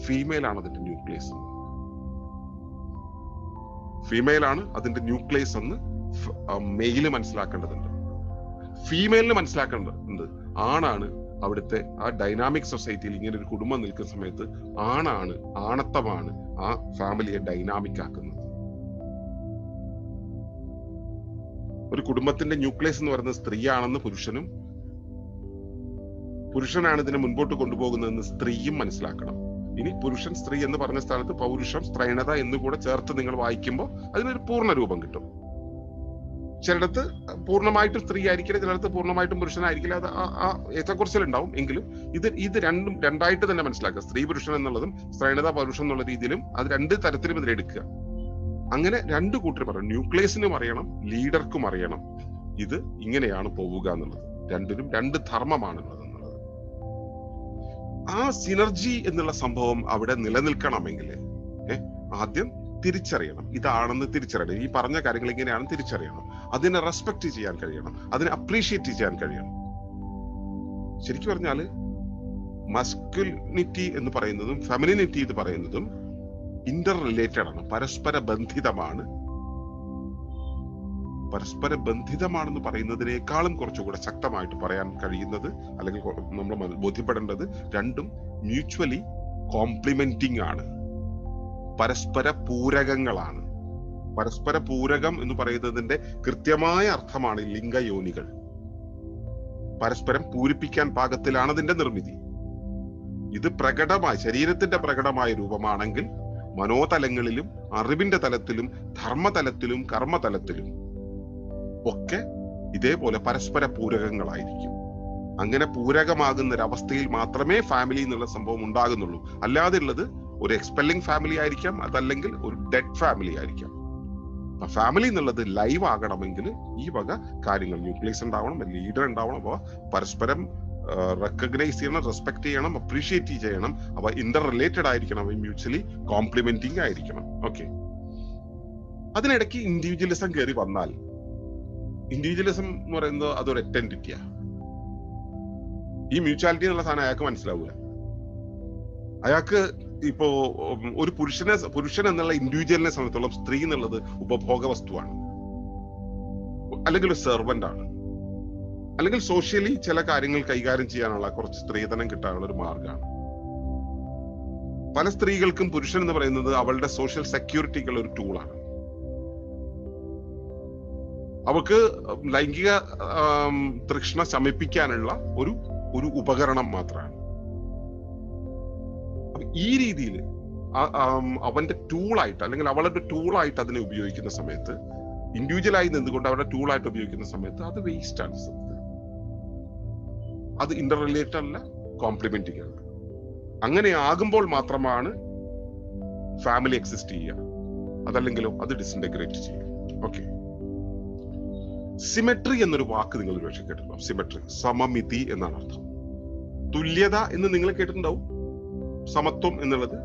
A: ഫീമെയിൽ ആണ് അതിന്റെ ന്യൂക്ലിയസ്. ഫീമെയിൽ ആണ് അതിന്റെ ന്യൂക്ലിയസ് എന്ന് മെയില് മനസ്സിലാക്കേണ്ടതുണ്ട്. ഫീമെയിലിന് മനസ്സിലാക്കേണ്ടതുണ്ട്, ആണാണ് അവിടുത്തെ ആ ഡൈനാമിക് സൊസൈറ്റിയിൽ ഇങ്ങനെ ഒരു കുടുംബം നിൽക്കുന്ന സമയത്ത് ആണാണ്, ആണത്തമാണ് ആ ഫാമിലിയെ ഡൈനാമിക് ആക്കുന്നത്. ഒരു കുടുംബത്തിന്റെ ന്യൂക്ലിയസ് എന്ന് പറയുന്നത് സ്ത്രീയാണെന്ന് പുരുഷനാണ് ഇതിനെ മുൻപോട്ട് കൊണ്ടുപോകുന്നതെന്ന് സ്ത്രീയും മനസ്സിലാക്കണം. ഇനി പുരുഷൻ സ്ത്രീ എന്ന് പറഞ്ഞ സ്ഥലത്ത് പൗരുഷം, സ്ത്രൈണത എന്നുകൂടെ ചേർത്ത് നിങ്ങൾ വായിക്കുമ്പോൾ അതിനൊരു പൂർണ്ണ രൂപം കിട്ടും. ചിലടത്ത് പൂർണ്ണമായിട്ടും സ്ത്രീ ആയിരിക്കില്ല, ചിലടത്ത് പൂർണ്ണമായിട്ടും പുരുഷനായിരിക്കില്ല. അത് ആ ഏറ്റക്കുറച്ചിലുണ്ടാവും. എങ്കിലും ഇത് രണ്ടും രണ്ടായിട്ട് തന്നെ മനസ്സിലാക്കുക. സ്ത്രീ പുരുഷൻ എന്നുള്ളതും സ്ത്രൈണത പൗരുഷം എന്നുള്ള രീതിയിലും അത് രണ്ട് തരത്തിലും ഇതിലെടുക്കുക. അങ്ങനെ രണ്ടു കൂട്ടർ പറയണം. ന്യൂക്ലിയസിനും അറിയണം, ലീഡർക്കും അറിയണം ഇത് ഇങ്ങനെയാണ് പോവുക എന്നുള്ളത്. രണ്ടിനും രണ്ട് ധർമ്മമാണുള്ളത് എന്നുള്ളത്. ആ സിനർജി എന്നുള്ള സംഭവം അവിടെ നിലനിൽക്കണമെങ്കിൽ ആദ്യം തിരിച്ചറിയണം, ഇതാണെന്ന് തിരിച്ചറിയണം. ഈ പറഞ്ഞ കാര്യങ്ങൾ ഇങ്ങനെയാണെന്ന് തിരിച്ചറിയണം. അതിനെ റെസ്പെക്ട് ചെയ്യാൻ കഴിയണം, അതിനെ അപ്രീഷിയേറ്റ് ചെയ്യാൻ കഴിയണം. ശരിക്കും പറഞ്ഞാല് മസ്കുലിനിറ്റി എന്ന് പറയുന്നതും ഫെമിനിനിറ്റി എന്ന് പറയുന്നതും ഇന്റർ റിലേറ്റഡ് ആണ്, പരസ്പര ബന്ധിതമാണ്. പരസ്പര ബന്ധിതമാണെന്ന് പറയുന്നതിനേക്കാളും കുറച്ചുകൂടെ ശക്തമായിട്ട് പറയാൻ കഴിയുന്നത്, അല്ലെങ്കിൽ നമ്മൾ ബോധ്യപ്പെടേണ്ടത്, രണ്ടും മ്യൂച്വലി കോംപ്ലിമെന്റിങ് ആണ്, പരസ്പര പൂരകങ്ങളാണ്. പരസ്പര പൂരകം എന്ന് പറയുന്നതിന്റെ കൃത്യമായ അർത്ഥമാണ് ലിംഗയോനികൾ. പരസ്പരം പൂരിപ്പിക്കാൻ പാകത്തിലാണ് അതിന്റെ നിർമ്മിതി. ഇത് പ്രകടമായ ശരീരത്തിന്റെ പ്രകടമായ രൂപമാണെങ്കിൽ മനോതലങ്ങളിലും അറിവിന്റെ തലത്തിലും ധർമ്മതലത്തിലും കർമ്മതലത്തിലും ഒക്കെ ഇതേപോലെ പരസ്പര പൂരകങ്ങളായിരിക്കും. അങ്ങനെ പൂരകമാകുന്ന ഒരവസ്ഥയിൽ മാത്രമേ ഫാമിലി എന്നുള്ള സംഭവം ഉണ്ടാകുന്നുള്ളൂ. അല്ലാതെ ഉള്ളത് ഒരു എക്സ്പെല്ലിംഗ് ഫാമിലി ആയിരിക്കാം, അതല്ലെങ്കിൽ ഒരു ഡെഡ് ഫാമിലി ആയിരിക്കാം. അപ്പൊ ഫാമിലി എന്നുള്ളത് ലൈവ് ആകണമെങ്കിൽ ഈ വക കാര്യങ്ങൾ, ന്യൂക്ലിയസ് ഉണ്ടാവണം, ലീഡർ ഉണ്ടാവണം, അപ്പൊ പരസ്പരം റെക്കഗ്നൈസ് ചെയ്യണം, റെസ്പെക്ട് ചെയ്യണം, അപ്രീഷിയേറ്റ് ചെയ്യണം. അവ ഇന്റർ റിലേറ്റഡ് ആയിരിക്കണം, മ്യൂച്വലി കോംപ്ലിമെന്റിങ് ആയിരിക്കണം. ഓക്കെ, അതിനിടയ്ക്ക് ഇൻഡിവിജ്വലിസം കയറി വന്നാൽ, ഇൻഡിവിജ്വലിസം എന്ന് പറയുന്നത് അതൊരു എൻറ്റിറ്റിയാ. ഈ മ്യൂച്വാലിറ്റി എന്നുള്ള സാധനം അയാൾക്ക് മനസ്സിലാവുക. അയാൾക്ക് ഇപ്പോ ഒരു പുരുഷൻ എന്നുള്ള ഇൻഡിവിജ്വലിനെ സംബന്ധിച്ചോളം സ്ത്രീ എന്നുള്ളത് ഉപഭോഗ വസ്തുവാണ്, അല്ലെങ്കിൽ ഒരു സെർവന്റ് ആണ്, അല്ലെങ്കിൽ സോഷ്യലി ചില കാര്യങ്ങൾ കൈകാര്യം ചെയ്യാനുള്ള കുറച്ച് സ്ത്രീധനം കിട്ടാനുള്ള ഒരു മാർഗമാണ്. പല സ്ത്രീകൾക്കും പുരുഷൻ എന്ന് പറയുന്നത് അവളുടെ സോഷ്യൽ സെക്യൂരിറ്റിക്കുള്ള ഒരു ടൂളാണ്. അവർക്ക് ലൈംഗിക തൃഷ്ണ ശമിപ്പിക്കാനുള്ള ഒരു ഒരു ഉപകരണം മാത്രമാണ്. ഈ രീതിയിൽ അവന്റെ ടൂളായിട്ട് അല്ലെങ്കിൽ അവളുടെ ടൂളായിട്ട് അതിനെ ഉപയോഗിക്കുന്ന സമയത്ത്, ഇൻഡിവിജ്വലായി നിന്നുകൊണ്ട് അവരുടെ ടൂളായിട്ട് ഉപയോഗിക്കുന്ന സമയത്ത് അത് വേസ്റ്റ് ആണ്. അത് ഇന്റർ റിലേറ്റഡ് അല്ല, കോംപ്ലിമെന്റിങ് ആണ്. അങ്ങനെ ആകുമ്പോൾ മാത്രമാണ് ഫാമിലി എക്സിസ്റ്റ് ചെയ്യുക. അതല്ലെങ്കിലോ അത് ഡിസിന്റഗ്രേറ്റ് ചെയ്യും. ഓക്കെ, സിമെട്രി എന്നൊരു വാക്ക് നിങ്ങൾ ഒരുപക്ഷെ കേട്ടിട്ടുണ്ടാവും. സിമെട്രി, സമമിതി എന്നാണ് അർത്ഥം. തുല്യത എന്ന് നിങ്ങൾ കേട്ടിട്ടുണ്ടാവും. സമത്വം എന്നുള്ളത്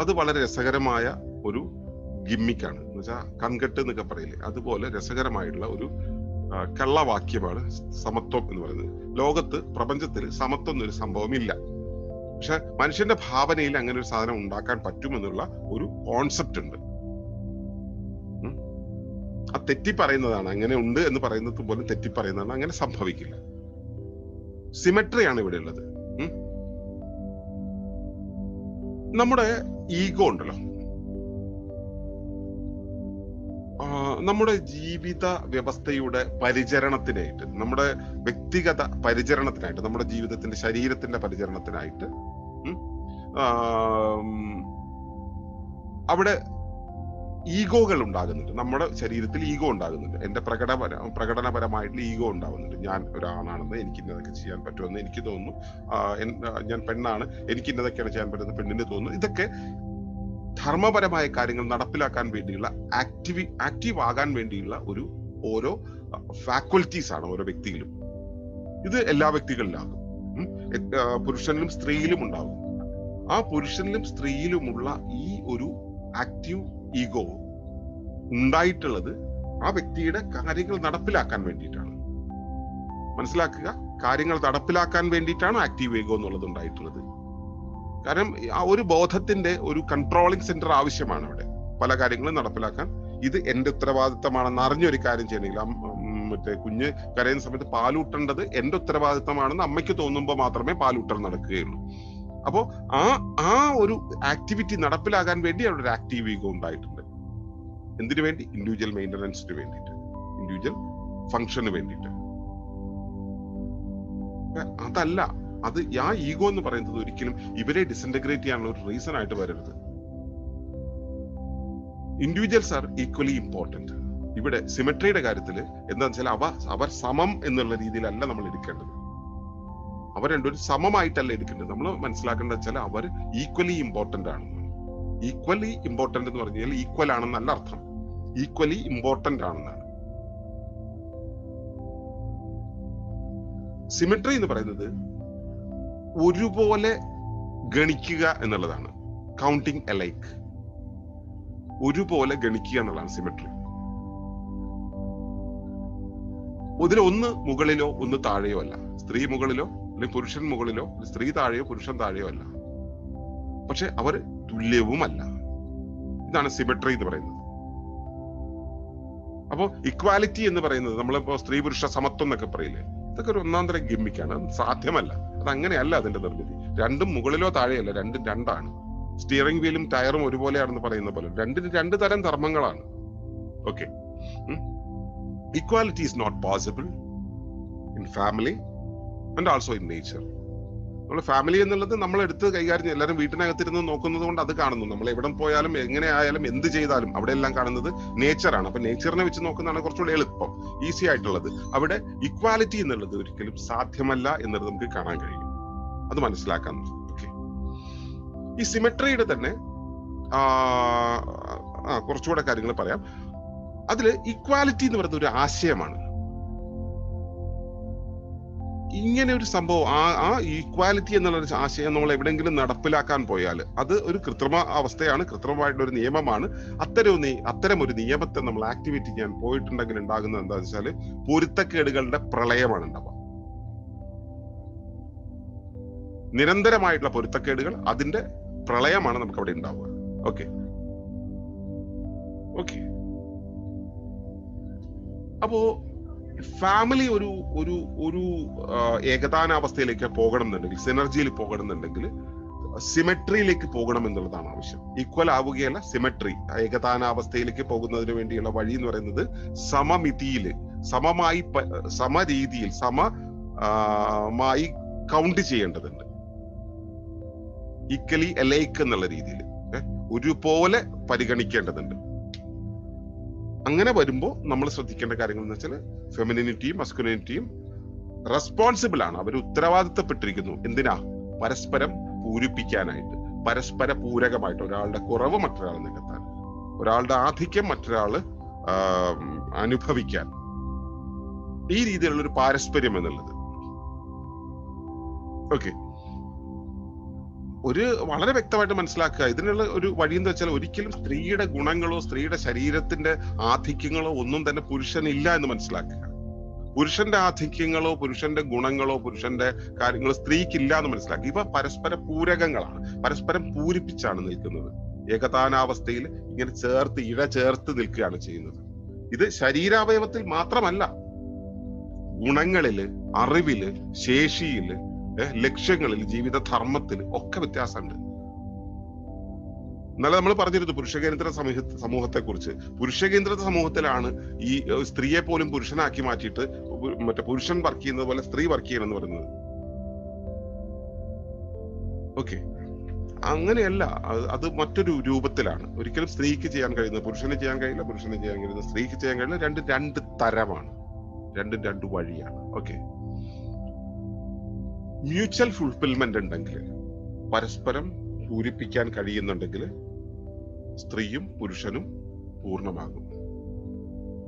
A: അത് വളരെ രസകരമായ ഒരു ഗിമ്മിക്കാണ്. എന്ന് വെച്ചാൽ കൺകെട്ട് എന്നൊക്കെ പറയില്ലേ, അതുപോലെ രസകരമായിട്ടുള്ള ഒരു കള്ളവാക്യമാണ് സമത്വം എന്ന് പറയുന്നത്. ലോകത്ത്, പ്രപഞ്ചത്തിൽ സമത്വം എന്നൊരു സംഭവമില്ല. പക്ഷെ മനുഷ്യന്റെ ഭാവനയിൽ അങ്ങനെ ഒരു സാധനം ഉണ്ടാക്കാൻ പറ്റുമെന്നുള്ള ഒരു കോൺസെപ്റ്റ് ഉണ്ട്. ആ തെറ്റി പറയുന്നതാണ്. അങ്ങനെ ഉണ്ട് എന്ന് പറയുന്നത് പോലും തെറ്റി പറയുന്നതാണ്. അങ്ങനെ സംഭവിക്കില്ല. സിമെട്രിയാണ് ഇവിടെ ഉള്ളത്. നമ്മുടെ ഈഗോ ഉണ്ടല്ലോ, നമ്മുടെ ജീവിത വ്യവസ്ഥയുടെ പരിചരണത്തിനായിട്ട്, നമ്മുടെ വ്യക്തിഗത പരിചരണത്തിനായിട്ട്, നമ്മുടെ ജീവിതത്തിന്റെ ശരീരത്തിന്റെ പരിചരണത്തിനായിട്ട് അവിടെ ഈഗോകൾ ഉണ്ടാകുന്നുണ്ട്. നമ്മുടെ ശരീരത്തിൽ ഈഗോ ഉണ്ടാകുന്നുണ്ട്. എന്റെ പ്രകടനപരമായിട്ടുള്ള ഈഗോ ഉണ്ടാകുന്നുണ്ട്. ഞാൻ ഒരാണാണെന്ന്, എനിക്ക് ഇന്നതൊക്കെ ചെയ്യാൻ പറ്റുമെന്ന് എനിക്ക് തോന്നുന്നു. ഞാൻ പെണ്ണാണ്, എനിക്ക് ഇന്നതൊക്കെയാണ് ചെയ്യാൻ പറ്റുന്നത് പെണ്ണിന് തോന്നുന്നു. ഇതൊക്കെ ധർമ്മപരമായ കാര്യങ്ങൾ നടപ്പിലാക്കാൻ വേണ്ടിയുള്ള ആക്റ്റീവ് ആകാൻ വേണ്ടിയുള്ള ഓരോ ഫാക്കൽറ്റീസ് ആണ് ഓരോ വ്യക്തിയിലും. ഇത് എല്ലാ വ്യക്തികളിലാകും. പുരുഷനിലും സ്ത്രീയിലും ഉണ്ടാകും. ആ പുരുഷനിലും സ്ത്രീയിലുമുള്ള ഈ ഒരു ആക്റ്റീവ് ഈഗോ ഉണ്ടായിട്ടുള്ളത് ആ വ്യക്തിയുടെ കാര്യങ്ങൾ നടപ്പിലാക്കാൻ വേണ്ടിയിട്ടാണ്. മനസ്സിലാക്കുക, കാര്യങ്ങൾ നടപ്പിലാക്കാൻ വേണ്ടിയിട്ടാണ് ആക്റ്റീവ് ഈഗോ എന്നുള്ളത് ഉണ്ടായിട്ടുള്ളത്. കാരണം ആ ഒരു ബോധത്തിന്റെ ഒരു കൺട്രോളിംഗ് സെന്റർ ആവശ്യമാണ് അവിടെ പല കാര്യങ്ങളും നടപ്പിലാക്കാൻ. ഇത് എന്റെ ഉത്തരവാദിത്തമാണെന്ന് അറിഞ്ഞൊരു കാര്യം ചെയ്യണമെങ്കിൽ, മറ്റേ കുഞ്ഞ് കരയുന്ന സമയത്ത് പാലൂട്ടേണ്ടത് എന്റെ ഉത്തരവാദിത്തമാണെന്ന് അമ്മയ്ക്ക് തോന്നുമ്പോൾ മാത്രമേ പാലൂട്ടൽ നടക്കുകയുള്ളൂ. അപ്പോ ആ ഒരു ആക്ടിവിറ്റി നടപ്പിലാകാൻ വേണ്ടി അവിടെ ഒരു ആക്റ്റീവ് ഈഗോ ഉണ്ടായിട്ടുണ്ട്. എന്തിനു വേണ്ടി? ഇൻഡിവിജ്വൽ മെയിൻ്റനൻസിന് വേണ്ടിയിട്ട്, ഇൻഡിവിജ്വൽ ഫംഗ്ഷന് വേണ്ടിയിട്ട്. അതല്ല, അത് ആ ഈഗോ എന്ന് പറയുന്നത് ഒരിക്കലും ഇവരെ ഡിസിന്റഗ്രേറ്റ് ചെയ്യാനുള്ള ഒരു റീസൺ ആയിട്ട് വരരുത്. Individuals are equally important. ഇവിടെ സിമെട്രിയുടെ കാര്യത്തിൽ എന്താണെന്ന് വെച്ചാൽ അവർ സമം എന്നുള്ള രീതിയിലല്ല നമ്മൾ എടുക്കേണ്ടത്. അവർ രണ്ടൊരു സമമായിട്ടല്ല എടുക്കേണ്ടത്. നമ്മൾ മനസ്സിലാക്കേണ്ടത് വെച്ചാൽ അവർ ഈക്വലി ഇമ്പോർട്ടന്റ് ആണെന്ന്. ഈക്വലി ഇമ്പോർട്ടന്റ് എന്ന് പറഞ്ഞാൽ ഈക്വൽ ആണെന്നല്ല അർത്ഥം, ഈക്വലി ഇമ്പോർട്ടന്റ് ആണെന്നാണ്. സിമെട്രി എന്ന് പറയുന്നത് ഒരുപോലെ ഗണിക്കുക എന്നുള്ളതാണ്. കൗണ്ടിങ് അലൈക്ക്, ഒരുപോലെ ഗണിക്കുക എന്നുള്ളതാണ് സിമെട്രി. ഇതിൽ ഒന്ന് മുകളിലോ ഒന്ന് താഴെയോ അല്ല. സ്ത്രീ മുകളിലോ അല്ലെങ്കിൽ പുരുഷൻ മുകളിലോ, സ്ത്രീ താഴെയോ പുരുഷൻ താഴെയോ അല്ല. പക്ഷെ അവർ തുല്യവുമല്ല. ഇതാണ് സിമെട്രി എന്ന് പറയുന്നത്. അപ്പോ ഇക്വാലിറ്റി എന്ന് പറയുന്നത്, നമ്മളിപ്പോ സ്ത്രീ പുരുഷ സമത്വം എന്നൊക്കെ പറയില്ലേ, ഇതൊക്കെ ഒരു ഒന്നാം തരം ഗിമ്മിക്കാണ്. അത് സാധ്യമല്ല. അത് അങ്ങനെയല്ല അതിന്റെ നിർമ്മിതി. രണ്ടും മുകളിലോ താഴെയല്ല, രണ്ടും രണ്ടാണ്. സ്റ്റിയറിംഗ് വീലും ടയറും ഒരുപോലെയാണെന്ന് പറയുന്ന പോലെ രണ്ടിന് രണ്ട് തരം ധർമ്മങ്ങളാണ്. Okay, equality is not possible in family and also in nature. നമ്മൾ ഫാമിലി എന്നുള്ളത് നമ്മൾ എടുത്ത് കൈകാര്യം, എല്ലാവരും വീട്ടിനകത്തിരുന്ന് നോക്കുന്നത് കൊണ്ട് അത് കാണുന്നു. നമ്മൾ എവിടെ പോയാലും എങ്ങനെ ആയാലും എന്ത് ചെയ്താലും അവിടെ എല്ലാം കാണുന്നത് നേച്ചറാണ്. അപ്പൊ നേച്ചറിനെ വെച്ച് നോക്കുന്നതാണ് കുറച്ചുകൂടി എളുപ്പം, ഈസി ആയിട്ടുള്ളത്. അവിടെ ഇക്വാലിറ്റി എന്നുള്ളത് ഒരിക്കലും സാധ്യമല്ല എന്നുള്ളത് നമുക്ക് കാണാൻ കഴിയും. അത് മനസ്സിലാക്കാൻ. ഓക്കെ, ഈ സിമെട്രിയുടെ തന്നെ കുറച്ചുകൂടെ കാര്യങ്ങൾ പറയാം. അതില് ഇക്വാലിറ്റി എന്ന് പറയുന്ന ഒരു ആശയമാണ്. ഇങ്ങനെ ഒരു സംഭവം, ആ ഈക്വാലിറ്റി എന്നുള്ള ആശയം നമ്മൾ എവിടെയെങ്കിലും നടപ്പിലാക്കാൻ പോയാൽ അത് ഒരു കൃത്രിമ അവസ്ഥയാണ്, കൃത്രിമമായിട്ടുള്ള ഒരു നിയമമാണ്. അത്തരം ഒരു നിയമത്തെ നമ്മൾ ആക്ടിവേറ്റ് ചെയ്യാൻ പോയിട്ടുണ്ടെങ്കിൽ ഉണ്ടാകുന്നത് എന്താണെന്ന് വെച്ചാൽ പൊരുത്തക്കേടുകളുടെ പ്രളയമാണ് ഉണ്ടാവുക. നിരന്തരമായിട്ടുള്ള പൊരുത്തക്കേടുകൾ, അതിന്റെ പ്രളയമാണ് നമുക്ക് അവിടെ ഉണ്ടാവുക. ഓക്കെ ഓക്കെ അപ്പോ ഫാമിലി ഒരു ഒരു ഒരു ഏകദാനാവസ്ഥയിലേക്ക് പോകണം എന്നുണ്ടെങ്കിൽ, സിനർജിയിൽ പോകണം എന്നുണ്ടെങ്കിൽ സിമെട്രിയിലേക്ക് പോകണം എന്നുള്ളതാണ് ആവശ്യം. ഈക്വൽ ആവുകയല്ല, സിമെട്രി, ഏകതാനാവസ്ഥയിലേക്ക് പോകുന്നതിന് വേണ്ടിയുള്ള വഴി എന്ന് പറയുന്നത് സമമിതിയിൽ, സമരീതിയിൽ, സമമായി കൗണ്ട് ചെയ്യേണ്ടതുണ്ട്. ഈക്വലി എലൈക്ക് എന്നുള്ള രീതിയിൽ ഒരുപോലെ പരിഗണിക്കേണ്ടതുണ്ട്. അങ്ങനെ വരുമ്പോൾ നമ്മൾ ശ്രദ്ധിക്കേണ്ട കാര്യങ്ങൾ എന്ന് വെച്ചാൽ ഫെമിനിനിറ്റിയും മസ്കുലിനിറ്റിയും റെസ്പോൺസിബിൾ ആണ്. അവർ ഉത്തരവാദിത്തപ്പെട്ടിരിക്കുന്നു. എന്തിനാ? പരസ്പരം പൂരിപ്പിക്കാനായിട്ട്, പരസ്പര പൂരകമായിട്ട്. ഒരാളുടെ കുറവ് മറ്റൊരാൾ നികത്താൻ, ഒരാളുടെ ആധിക്യം മറ്റൊരാള് അനുഭവിക്കാൻ. ഈ രീതിയിലുള്ള ഒരു പാരസ്പര്യം എന്നുള്ളത്. ഓക്കെ, വളരെ വ്യക്തമായിട്ട് മനസ്സിലാക്കുക. ഇതിനുള്ള ഒരു വഴി എന്ന് വെച്ചാൽ ഒരിക്കലും സ്ത്രീയുടെ ഗുണങ്ങളോ സ്ത്രീയുടെ ശരീരത്തിന്റെ ആധിക്യങ്ങളോ ഒന്നും തന്നെ പുരുഷനില്ല എന്ന് മനസ്സിലാക്കുക. പുരുഷന്റെ ആധിക്യങ്ങളോ പുരുഷന്റെ ഗുണങ്ങളോ പുരുഷന്റെ കാര്യങ്ങളോ സ്ത്രീക്കില്ല എന്ന് മനസ്സിലാക്കുക. ഇവ പരസ്പര പൂരകങ്ങളാണ്, പരസ്പരം പൂരിപ്പിച്ചാണ് നിൽക്കുന്നത്. ഏകതാനാവസ്ഥയിൽ ഇങ്ങനെ ഇഴ ചേർത്ത് നിൽക്കുകയാണ് ചെയ്യുന്നത്. ഇത് ശരീരാവയവത്തിൽ മാത്രമല്ല, ഗുണങ്ങളില്, അറിവില്, ശേഷിയില്, ലക്ഷ്യങ്ങളിൽ, ജീവിതധർമ്മത്തിൽ ഒക്കെ വ്യത്യാസമുണ്ട്. എന്നാലും നമ്മൾ പറഞ്ഞിരുന്നു പുരുഷകേന്ദ്ര സമൂഹത്തെ കുറിച്ച്. പുരുഷകേന്ദ്ര സമൂഹത്തിലാണ് ഈ സ്ത്രീയെ പോലും പുരുഷനാക്കി മാറ്റിയിട്ട് മറ്റേ പുരുഷൻ വർക്ക് ചെയ്യുന്നത് പോലെ സ്ത്രീ വർക്ക് ചെയ്യണമെന്ന് പറയുന്നത്. ഓക്കെ, അങ്ങനെയല്ല, അത് മറ്റൊരു രൂപത്തിലാണ്. ഒരിക്കലും സ്ത്രീക്ക് ചെയ്യാൻ കഴിയുന്നത് പുരുഷന് ചെയ്യാൻ കഴിയില്ല, പുരുഷന് ചെയ്യാൻ കഴിയുന്നത് സ്ത്രീക്ക് ചെയ്യാൻ കഴിയില്ല. രണ്ട് തരമാണ്, രണ്ട് വഴിയാണ്. ഓക്കെ, മ്യൂച്വൽ ഫുൾഫിൽമെന്റ് ഉണ്ടെങ്കിൽ, പരസ്പരം പൂരിപ്പിക്കാൻ കഴിയുന്നുണ്ടെങ്കിൽ സ്ത്രീയും പുരുഷനും പൂർണ്ണമാകും.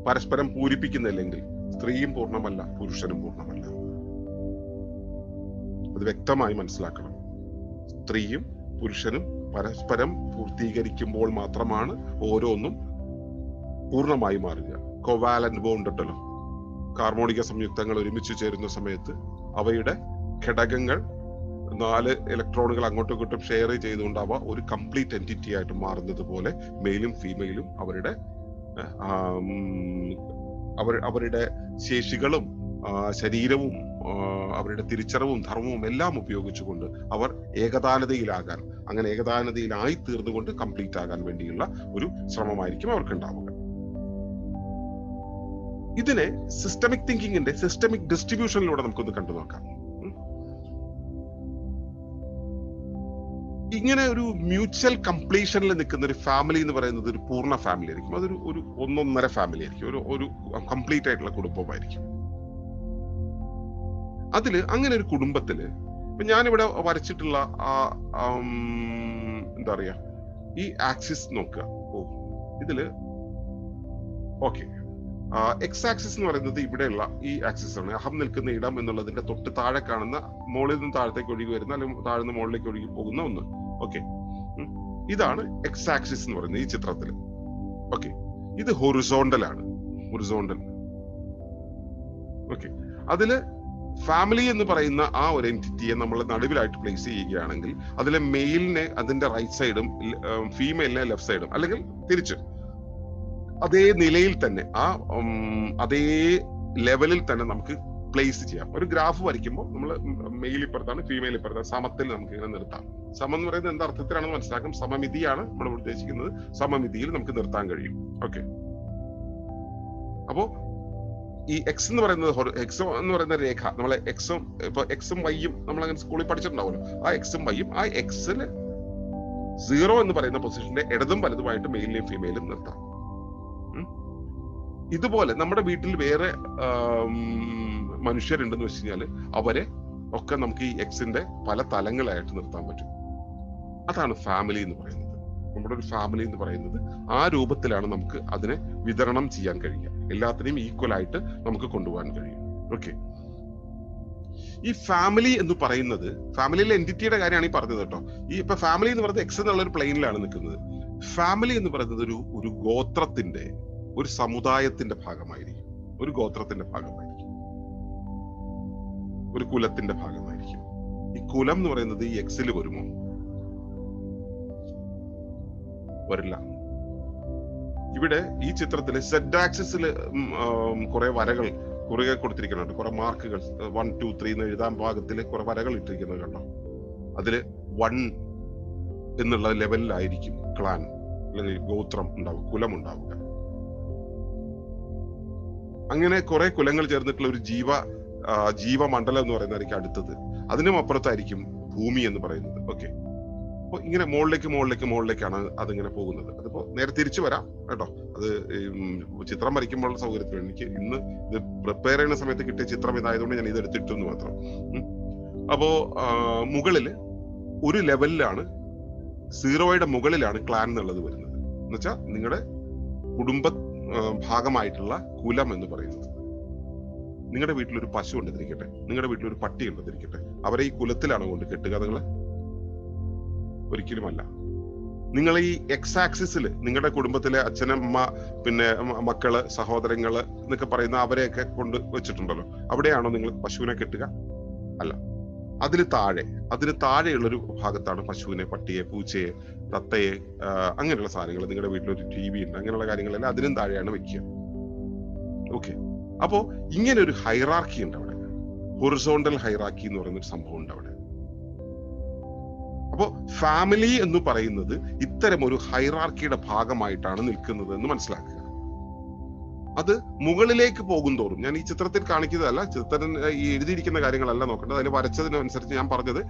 A: പരസ്പരം പൂരിപ്പിക്കുന്നില്ലെങ്കിൽ സ്ത്രീയും പൂർണ്ണമല്ല, പുരുഷനും പൂർണ്ണമല്ല. അത് വ്യക്തമായി മനസ്സിലാക്കണം. സ്ത്രീയും പുരുഷനും പരസ്പരം പൂർത്തീകരിക്കുമ്പോൾ മാത്രമാണ് ഓരോന്നും പൂർണ്ണമായി മാറുക. കോവാലന്റ് ബോണ്ട് ഉണ്ടല്ലോ, കാർബോണിക സംയുക്തങ്ങൾ ഒരുമിച്ച് ചേരുന്ന സമയത്ത് അവയുടെ ഘടകങ്ങൾ 4 ഇലക്ട്രോണുകൾ അങ്ങോട്ടും ഇങ്ങോട്ടും ഷെയർ ചെയ്തുകൊണ്ട് അവ ഒരു കംപ്ലീറ്റ് എൻറ്റിറ്റി ആയിട്ട് മാറുന്നത് പോലെ മെയിലും ഫീമെയിലും അവരുടെ ശേഷികളും ശരീരവും അവരുടെ തിരിച്ചറിവും ധർമ്മവും എല്ലാം ഉപയോഗിച്ചുകൊണ്ട് അവർ ഏകതാനതയിലാകാൻ, അങ്ങനെ ഏകതാനതയിലായി തീർന്നുകൊണ്ട് കംപ്ലീറ്റ് ആകാൻ വേണ്ടിയുള്ള ഒരു ശ്രമമായിരിക്കും അവർക്കുണ്ടാവുക. ഇതിനെ സിസ്റ്റമിക് തിങ്കിങ്ങിന്റെ സിസ്റ്റമിക് ഡിസ്ട്രിബ്യൂഷനിലൂടെ നമുക്കൊന്ന് കണ്ടു നോക്കാം. ഇങ്ങനെ ഒരു മ്യൂച്വൽ കംപ്ലീഷനിൽ നിൽക്കുന്ന ഒരു ഫാമിലി എന്ന് പറയുന്നത് ഒരു പൂർണ്ണ ഫാമിലി ആയിരിക്കും. അതൊരു ഒന്നൊന്നര ഫാമിലി ആയിരിക്കും, ഒരു കംപ്ലീറ്റ് ആയിട്ടുള്ള കുടുംബമായിരിക്കും. അതില് അങ്ങനെ ഒരു കുടുംബത്തില് ഇപ്പൊ ഞാനിവിടെ വരച്ചിട്ടുള്ള എന്താ പറയാ, ഈ ആക്സിസ് നോക്കുക. ഇതില് ഓക്കെ, എക്സ് ആക്സിസ് എന്ന് പറയുന്നത് ഇവിടെയുള്ള ഈ ആക്സിസ് ആണ്. അഹം നിൽക്കുന്ന ഇടം എന്നുള്ളതിന്റെ തൊട്ട് താഴെ കാണുന്ന, മുകളിൽ നിന്ന് താഴത്തേക്ക് ഒഴുകി വരുന്ന അല്ലെങ്കിൽ താഴ്ന്ന മുകളിലേക്ക് ഒഴുകി പോകുന്ന ഒന്ന്. ഓക്കെ, ഇതാണ് എക്സ് ആക്സിസ് എന്ന് പറയുന്നത് ഈ ചിത്രത്തിൽ. ഓക്കെ, ഇത് ഹൊറിസോണ്ടൽ ആണ്, ഹൊറിസോണ്ടൽ. ഓക്കെ, അതില് ഫാമിലി എന്ന് പറയുന്ന ആ ഒരു എൻറ്റിറ്റിയെ നമ്മൾ നടുവിലായിട്ട് പ്ലേസ് ചെയ്യുകയാണെങ്കിൽ അതിലെ മെയിലിനെ അതിന്റെ റൈറ്റ് സൈഡും ഫീമെയിലിനെ ലെഫ്റ്റ് സൈഡും, അല്ലെങ്കിൽ തിരിച്ച് അതേ നിലയിൽ തന്നെ അതേ ലെവലിൽ തന്നെ നമുക്ക് പ്ലേസ് ചെയ്യാം. ഒരു ഗ്രാഫ് വരയ്ക്കുമ്പോൾ നമ്മൾ മെയിൽ ഇപ്പുറത്താണ്, ഫീമെയിൽ ഇപ്പുറത്താണ്, സമത്തിൽ നമുക്ക് ഇങ്ങനെ നിർത്താം. സമം എന്ന് പറയുന്നത് എന്താ അർത്ഥത്തിലാണെന്ന് മനസ്സിലാക്കാം. സമമിതിയാണ് നമ്മൾ ഉദ്ദേശിക്കുന്നത്. സമമിതിയിൽ നമുക്ക് നിർത്താൻ കഴിയും. ഓക്കെ, അപ്പോ ഈ എക്സ് എന്ന് പറയുന്ന രേഖ, നമ്മളെ എക്സും വൈയും നമ്മൾ അങ്ങനെ സ്കൂളിൽ പഠിച്ചിട്ടുണ്ടാവുമല്ലോ. ആ എക്സും വൈയും, ആ എക്സിന് 0 എന്ന് പറയുന്ന പൊസിഷന്റെ ഇടതും വലതുമായിട്ട് മെയിലിനെയും ഫീമെയിലും നിർത്താം. ഇതുപോലെ നമ്മുടെ വീട്ടിൽ വേറെ മനുഷ്യരുണ്ടെന്ന് വെച്ച് കഴിഞ്ഞാല് അവരെ ഒക്കെ നമുക്ക് ഈ എക്സിന്റെ പല തലങ്ങളായിട്ട് നിർത്താൻ പറ്റും. അതാണ് ഫാമിലി എന്ന് പറയുന്നത്. നമ്മുടെ ഒരു ഫാമിലി എന്ന് പറയുന്നത് ആ രൂപത്തിലാണ് നമുക്ക് അതിനെ വിതരണം ചെയ്യാൻ കഴിയുക. എല്ലാത്തിനെയും ഈക്വൽ ആയിട്ട് നമുക്ക് കൊണ്ടുപോകാൻ കഴിയും. ഓക്കെ, ഈ ഫാമിലി എന്ന് പറയുന്നത്, ഫാമിലിയിലെ എൻറ്റിറ്റിയുടെ കാര്യമാണ് ഈ പറഞ്ഞത് കേട്ടോ. ഇപ്പൊ ഫാമിലി എന്ന് പറയുന്നത് എക്സ് എന്നുള്ള ഒരു പ്ലെയിനിലാണ് നിൽക്കുന്നത്. ഫാമിലി എന്ന് പറയുന്നത് ഒരു ഗോത്രത്തിന്റെ, ഒരു സമുദായത്തിന്റെ ഭാഗമായിരിക്കും, ഒരു ഗോത്രത്തിന്റെ ഭാഗമായിരിക്കും, ഒരു കുലത്തിന്റെ ഭാഗമായിരിക്കും. ഈ കുലം എന്ന് പറയുന്നത് ഈ എക്സിൽ വരുമോ? വരില്ല. ഇവിടെ ഈ ചിത്രത്തില് സെഡ് ആക്സിസിൽ കുറെ വരകൾ കുറുകെ കൊടുത്തിരിക്കുന്നുണ്ട്, കുറെ മാർക്കുകൾ 1 2 3 എന്ന് എഴുതാൻ ഭാഗത്തിൽ കുറെ വരകൾ ഇട്ടിരിക്കുന്നത് കണ്ടോ. അതില് 1 എന്നുള്ള ലെവലിലായിരിക്കും ക്ലാൻ അല്ലെങ്കിൽ ഗോത്രം ഉണ്ടാവുക, കുലം ഉണ്ടാവുക. അങ്ങനെ കുറെ കുലങ്ങൾ ചേർന്നിട്ടുള്ള ഒരു ജീവമണ്ഡലം എന്ന് പറയുന്നതായിരിക്കും അടുത്തത്. അതിനും അപ്പുറത്തായിരിക്കും ഭൂമി എന്ന് പറയുന്നത്. ഓക്കെ, അപ്പൊ ഇങ്ങനെ മുകളിലേക്കാണ് അതിങ്ങനെ പോകുന്നത്. അതിപ്പോ നേരെ തിരിച്ചു വരാം കേട്ടോ. അത് ചിത്രം വരയ്ക്കുമ്പോഴുള്ള സൗകര്യത്തിന് എനിക്ക് ഇന്ന് ഇത് പ്രിപ്പയർ ചെയ്യുന്ന സമയത്ത് കിട്ടിയ ചിത്രം ഇതായതുകൊണ്ട് ഞാൻ ഇത് എടുത്തിട്ടു എന്ന് മാത്രം. അപ്പോ മുകളില് ഒരു ലെവലിലാണ്, 0യുടെ മുകളിലാണ് ക്ലാൻ എന്നുള്ളത് വരുന്നത്. എന്നുവെച്ചാൽ നിങ്ങളുടെ കുടുംബ ഭാഗമായിട്ടുള്ള കുലം എന്ന് പറയുന്നത്. നിങ്ങളുടെ വീട്ടിലൊരു പശു ഉണ്ടെന്നിരിക്കട്ടെ, നിങ്ങളുടെ വീട്ടിലൊരു പട്ടി ഉണ്ടെന്നിരിക്കട്ടെ, അവരെ ഈ കുലത്തിലാണോ കൊണ്ട് കെട്ടുക നിങ്ങള്? ഒരിക്കലുമല്ല. നിങ്ങൾ ഈ എക്സ് ആക്സിസിൽ നിങ്ങളുടെ കുടുംബത്തിലെ അച്ഛനമ്മ, പിന്നെ മക്കള്, സഹോദരങ്ങള് എന്നൊക്കെ പറയുന്ന അവരെയൊക്കെ കൊണ്ട് വെച്ചിട്ടുണ്ടല്ലോ, അവിടെയാണോ നിങ്ങൾ പശുവിനെ കെട്ടുക? അല്ല. അതിന് താഴെയുള്ളൊരു ഭാഗത്താണ് പശുവിനെ, പട്ടിയെ, പൂച്ചയെ, തത്തയെ, അങ്ങനെയുള്ള സാധനങ്ങൾ. നിങ്ങളുടെ വീട്ടിലൊരു TV ഉണ്ട്, അങ്ങനെയുള്ള കാര്യങ്ങളെല്ലാം അതിനും താഴെയാണ് വെക്കുക. ഓക്കെ, അപ്പോ ഇങ്ങനെ ഒരു ഹൈറാർക്കി ഉണ്ട് അവിടെ. ഹൊറിസോണ്ടൽ ഹൈറാർക്കി എന്ന് പറയുന്ന ഒരു സംഭവം ഉണ്ട് അവിടെ. അപ്പോ ഫാമിലി എന്ന് പറയുന്നത് ഇത്തരം ഒരു ഹൈറാർക്കിയുടെ ഭാഗമായിട്ടാണ് നിൽക്കുന്നത് എന്ന് മനസ്സിലാക്കുക. അത് മുകളിലേക്ക് പോകുന്തോറും, ഞാൻ ഈ ചിത്രത്തിൽ കാണിക്കുന്നതല്ല, ചിത്രത്തിൽ ഈ എഴുതിയിരിക്കുന്ന കാര്യങ്ങളല്ല നോക്കേണ്ടത്, അതിൽ വരച്ചതിനനുസരിച്ച് ഞാൻ പറഞ്ഞത്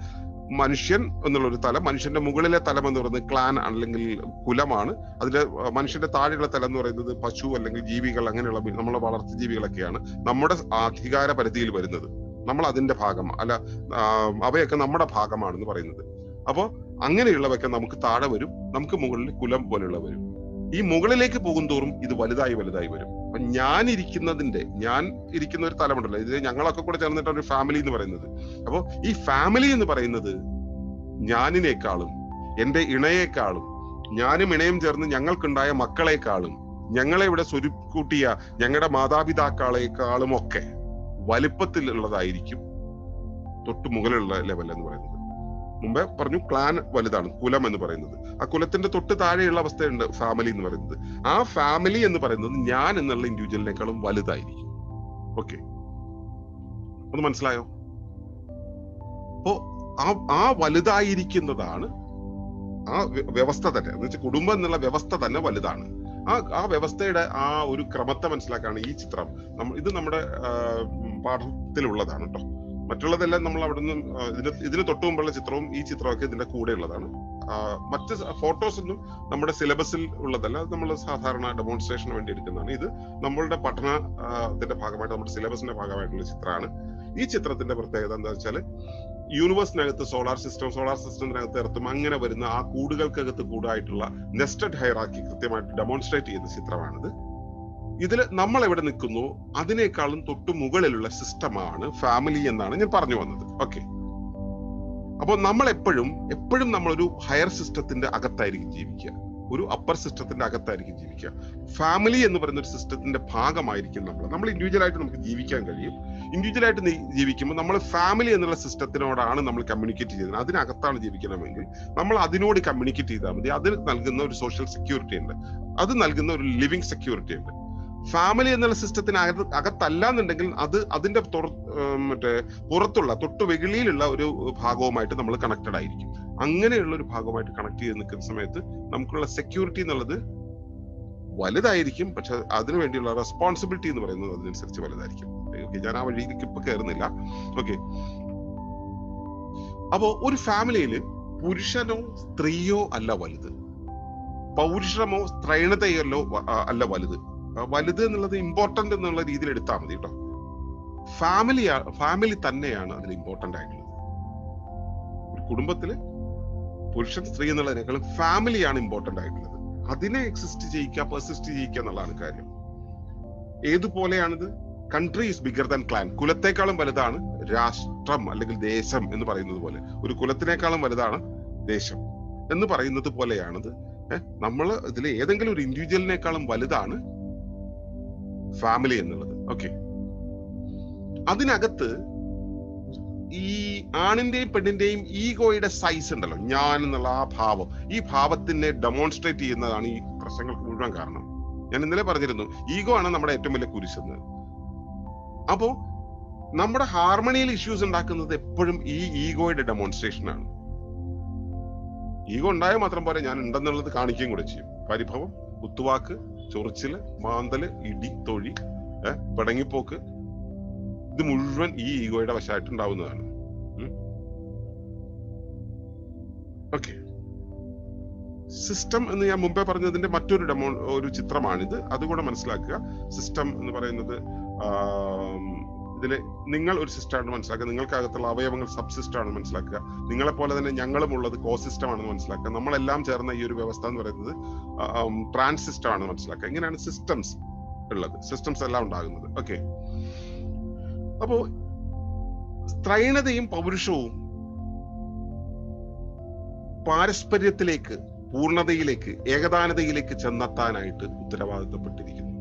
A: മനുഷ്യൻ എന്നുള്ളൊരു തലം, മനുഷ്യന്റെ മുകളിലെ തലം എന്ന് പറയുന്നത് ക്ലാൻ അല്ലെങ്കിൽ കുലമാണ്. അതിന്റെ മനുഷ്യന്റെ താഴെയുള്ള തലം എന്ന് പറയുന്നത് പശു അല്ലെങ്കിൽ ജീവികൾ, അങ്ങനെയുള്ള നമ്മളെ വളർത്തു ജീവികളൊക്കെയാണ് നമ്മുടെ അധികാര പരിധിയിൽ വരുന്നത്. നമ്മൾ അതിന്റെ ഭാഗം അല്ല, അവയൊക്കെ നമ്മുടെ ഭാഗമാണെന്ന് പറയുന്നത്. അപ്പോ അങ്ങനെയുള്ളവയൊക്കെ നമുക്ക് താഴെ വരും, നമുക്ക് മുകളിൽ കുലം പോലെയുള്ള വരും. ഈ മുകളിലേക്ക് പോകുന്തോറും ഇത് വലുതായി വരും. അപ്പൊ ഞാൻ ഇരിക്കുന്ന ഒരു തലമുണ്ടല്ലോ, ഇത് ഞങ്ങളൊക്കെ കൂടെ ചേർന്നിട്ടാണ് ഒരു ഫാമിലി എന്ന് പറയുന്നത്. അപ്പൊ ഈ ഫാമിലി എന്ന് പറയുന്നത് ഞാനിനേക്കാളും, എന്റെ ഇണയേക്കാളും, ഞാനും ഇണയും ചേർന്ന് ഞങ്ങൾക്കുണ്ടായ മക്കളെക്കാളും, ഞങ്ങളെ ഇവിടെ സ്വരുക്കൂട്ടിയ ഞങ്ങളുടെ മാതാപിതാക്കളെക്കാളും ഒക്കെ വലിപ്പത്തിലുള്ളതായിരിക്കും തൊട്ട് മുകളിലുള്ള ലെവൽ എന്ന് പറയുന്നത്. മുമ്പേ പറഞ്ഞു ക്ലാൻ വലുതാണ്, കുലം എന്ന് പറയുന്നത്. ആ കുലത്തിന്റെ തൊട്ട് താഴെയുള്ള അവസ്ഥയുണ്ട് ഫാമിലി എന്ന് പറയുന്നത്. ആ ഫാമിലി എന്ന് പറയുന്നത് ഞാൻ എന്നുള്ള ഇൻഡിവിജ്വലിനേക്കാളും വലുതായിരിക്കും. ഓക്കെ, ഒന്ന് മനസ്സിലായോ? അപ്പോ ആ വലുതായിരിക്കുന്നതാണ് ആ വ്യവസ്ഥ തന്നെ, എന്ന് വെച്ചാൽ കുടുംബം എന്നുള്ള വ്യവസ്ഥ തന്നെ വലുതാണ്. ആ വ്യവസ്ഥയുടെ ആ ഒരു ക്രമത്തെ മനസ്സിലാക്കാണ് ഈ ചിത്രം. ഇത് നമ്മുടെ പാഠത്തിലുള്ളതാണ് കേട്ടോ. മറ്റുള്ളതെല്ലാം നമ്മൾ അവിടെ നിന്ന് ഇതിന് തൊട്ടു മുമ്പുള്ള ചിത്രവും ഈ ചിത്രമൊക്കെ ഇതിന്റെ കൂടെ ഉള്ളതാണ്. മറ്റ് ഫോട്ടോസ് ഒന്നും നമ്മുടെ സിലബസിൽ ഉള്ളതല്ല, അത് നമ്മൾ സാധാരണ ഡെമോൺസ്ട്രേഷന് വേണ്ടി എടുക്കുന്നതാണ്. ഇത് നമ്മളുടെ പഠനത്തിന്റെ ഭാഗമായിട്ട്, നമ്മുടെ സിലബസിന്റെ ഭാഗമായിട്ടുള്ള ചിത്രമാണ്. ഈ ചിത്രത്തിന്റെ പ്രത്യേകത എന്താ വെച്ചാൽ, യൂണിവേഴ്സിനകത്ത് സോളാർ സിസ്റ്റത്തിനകത്ത് എർത്തും അങ്ങനെ വരുന്ന ആ കൂടുകൾക്കകത്ത് കൂടായിട്ടുള്ള നെസ്റ്റഡ് ഹൈറാർക്കി കൃത്യമായിട്ട് ഡെമോൺസ്ട്രേറ്റ് ചെയ്യുന്ന ചിത്രമാണിത്. ഇതിൽ നമ്മൾ എവിടെ നിൽക്കുന്നു അതിനേക്കാളും തൊട്ടു മുകളിലുള്ള സിസ്റ്റമാണ് ഫാമിലി എന്നാണ് ഞാൻ പറഞ്ഞു വന്നത്. ഓക്കെ, അപ്പോൾ നമ്മൾ എപ്പോഴും നമ്മളൊരു ഹയർ സിസ്റ്റത്തിന്റെ അകത്തായിരിക്കും ജീവിക്കുക, ഒരു അപ്പർ സിസ്റ്റത്തിന്റെ അകത്തായിരിക്കും ജീവിക്കുക. ഫാമിലി എന്ന് പറയുന്ന ഒരു സിസ്റ്റത്തിന്റെ ഭാഗമായിരിക്കും നമ്മൾ ഇൻഡിവിജ്വലായിട്ട് നമുക്ക് ജീവിക്കാൻ കഴിയും. ഇൻഡിവിജ്വലായിട്ട് ജീവിക്കുമ്പോൾ നമ്മൾ ഫാമിലി എന്നുള്ള സിസ്റ്റത്തിനോടാണ് നമ്മൾ കമ്മ്യൂണിക്കേറ്റ് ചെയ്യുന്നത്. അതിനകത്താണ് ജീവിക്കണമെങ്കിൽ നമ്മൾ അതിനോട് കമ്മ്യൂണിക്കേറ്റ് ചെയ്താൽ മതി. അതിന് നൽകുന്ന ഒരു സോഷ്യൽ സെക്യൂരിറ്റി ഉണ്ട്, അത് നൽകുന്ന ഒരു ലിവിങ് സെക്യൂരിറ്റി ഉണ്ട്. ഫാമിലി എന്നുള്ള സിസ്റ്റത്തിന് അകത്തല്ല എന്നുണ്ടെങ്കിൽ അതിന്റെ പുറത്തുള്ള തൊട്ടു വെളിയിലുള്ള ഒരു ഭാഗവുമായിട്ട് നമ്മൾ കണക്റ്റഡ് ആയിരിക്കും. അങ്ങനെയുള്ള ഒരു ഭാഗമായിട്ട് കണക്ട് ചെയ്ത് നിൽക്കുന്ന സമയത്ത് നമുക്കുള്ള സെക്യൂരിറ്റി എന്നുള്ളത് വലുതായിരിക്കും, പക്ഷെ അതിനു വേണ്ടിയുള്ള റെസ്പോൺസിബിലിറ്റി എന്ന് പറയുന്നത് അതിനനുസരിച്ച് വലുതായിരിക്കും. ഓക്കെ, ഞാൻ ആ വഴിയിലേക്ക് ഇപ്പൊ കയറുന്നില്ല. ഓക്കെ, അപ്പോ ഒരു ഫാമിലിയിൽ പുരുഷനോ സ്ത്രീയോ അല്ല വലുത്, പൗരുഷമോ സ്ത്രൈണതയോ അല്ല വലുത്. വലുത് എന്നുള്ളത് ഇമ്പോർട്ടന്റ് എന്നുള്ള രീതിയിൽ എടുത്താൽ മതി കേട്ടോ. ഫാമിലി തന്നെയാണ് അതിൽ ഇമ്പോർട്ടന്റ് ആയിട്ടുള്ളത്. ഒരു കുടുംബത്തില് പുരുഷൻ സ്ത്രീ എന്നുള്ളതിനേക്കാളും ഫാമിലിയാണ് ഇമ്പോർട്ടന്റ് ആയിട്ടുള്ളത്. അതിനെ പെർസിസ്റ്റ് ചെയ്യിക്കുക എന്നുള്ളതാണ് കാര്യം. ഏതുപോലെയാണിത്? Country is bigger than clan. കുലത്തെക്കാളും വലുതാണ് രാഷ്ട്രം അല്ലെങ്കിൽ ദേശം എന്ന് പറയുന്നത് പോലെ. ഒരു കുലത്തിനേക്കാളും വലുതാണ് ദേശം എന്ന് പറയുന്നത് പോലെയാണിത്. നമ്മൾ ഇതിൽ ഏതെങ്കിലും ഒരു ഇൻഡിവിജ്വലിനേക്കാളും വലുതാണ് ഫാമിലി എന്നുള്ളത്. ഓക്കെ, അതിനകത്ത് ഈ ആണിന്റെയും പെണ്ണിന്റെയും ഈഗോയുടെ സൈസ് ഉണ്ടല്ലോ, ഞാൻ എന്നുള്ള ആ ഭാവം, ഈ ഭാവത്തിനെ ഡെമോൺസ്ട്രേറ്റ് ചെയ്യുന്നതാണ് ഈ പ്രശ്നങ്ങൾക്ക് മുഴുവൻ കാരണം. ഞാൻ ഇന്നലെ പറഞ്ഞിരുന്നു, ഈഗോ ആണ് നമ്മുടെ ഏറ്റവും വലിയ കുരിശെന്ന്. അപ്പോ നമ്മുടെ ഹാർമണിയിൽ ഇഷ്യൂസ് ഉണ്ടാക്കുന്നത് എപ്പോഴും ഈ ഈഗോയുടെ ഡെമോൺസ്ട്രേഷൻ ആണ്. ഈഗോ ഉണ്ടായാൽ മാത്രം പോരെ, ഞാൻ ഉണ്ടെന്നുള്ളത് കാണിക്കുകയും കൂടെ ചെയ്യും. പരിഭവം, കുത്തുവാക്ക്, ചൊറിച്ചില്, മാന്തല്, ഇടി, തൊഴി, പിടങ്ങിപ്പോക്ക്, ഇത് മുഴുവൻ ഈ ഈഗോയുടെ വശമായിട്ട് ഉണ്ടാവുന്നതാണ്. ഓക്കെ, സിസ്റ്റം എന്ന് ഞാൻ മുമ്പേ പറഞ്ഞതിന്റെ മറ്റൊരു ഒരു ചിത്രമാണിത്. അതുകൂടെ മനസ്സിലാക്കുക. സിസ്റ്റം എന്ന് പറയുന്നത് ഇതില് നിങ്ങൾ ഒരു സിസ്റ്റം ആണെന്ന് മനസ്സിലാക്കുക, നിങ്ങൾക്കകത്തുള്ള അവയവങ്ങൾ സബ് സിസ്റ്റം ആണെന്ന് മനസ്സിലാക്കുക, നിങ്ങളെ പോലെ തന്നെ ഞങ്ങളും ഉള്ളത് കോ സിസ്റ്റം ആണെന്ന് മനസ്സിലാക്കുക, നമ്മളെല്ലാം ചേർന്ന ഈ ഒരു വ്യവസ്ഥ എന്ന് പറയുന്നത് ട്രാൻസ് സിസ്റ്റം ആണെന്ന് മനസ്സിലാക്കുക. ഇങ്ങനെയാണ് സിസ്റ്റംസ് ഉള്ളത്, സിസ്റ്റംസ് എല്ലാം ഉണ്ടാകുന്നത്. ഓക്കെ, അപ്പോ സ്ത്രൈണതയും പൗരുഷവും പാരസ്പര്യത്തിലേക്ക്, പൂർണ്ണതയിലേക്ക്, ഏകദാനതയിലേക്ക് ചെന്നെത്താനായിട്ട് ഉത്തരവാദിത്തപ്പെട്ടിരിക്കുന്നു.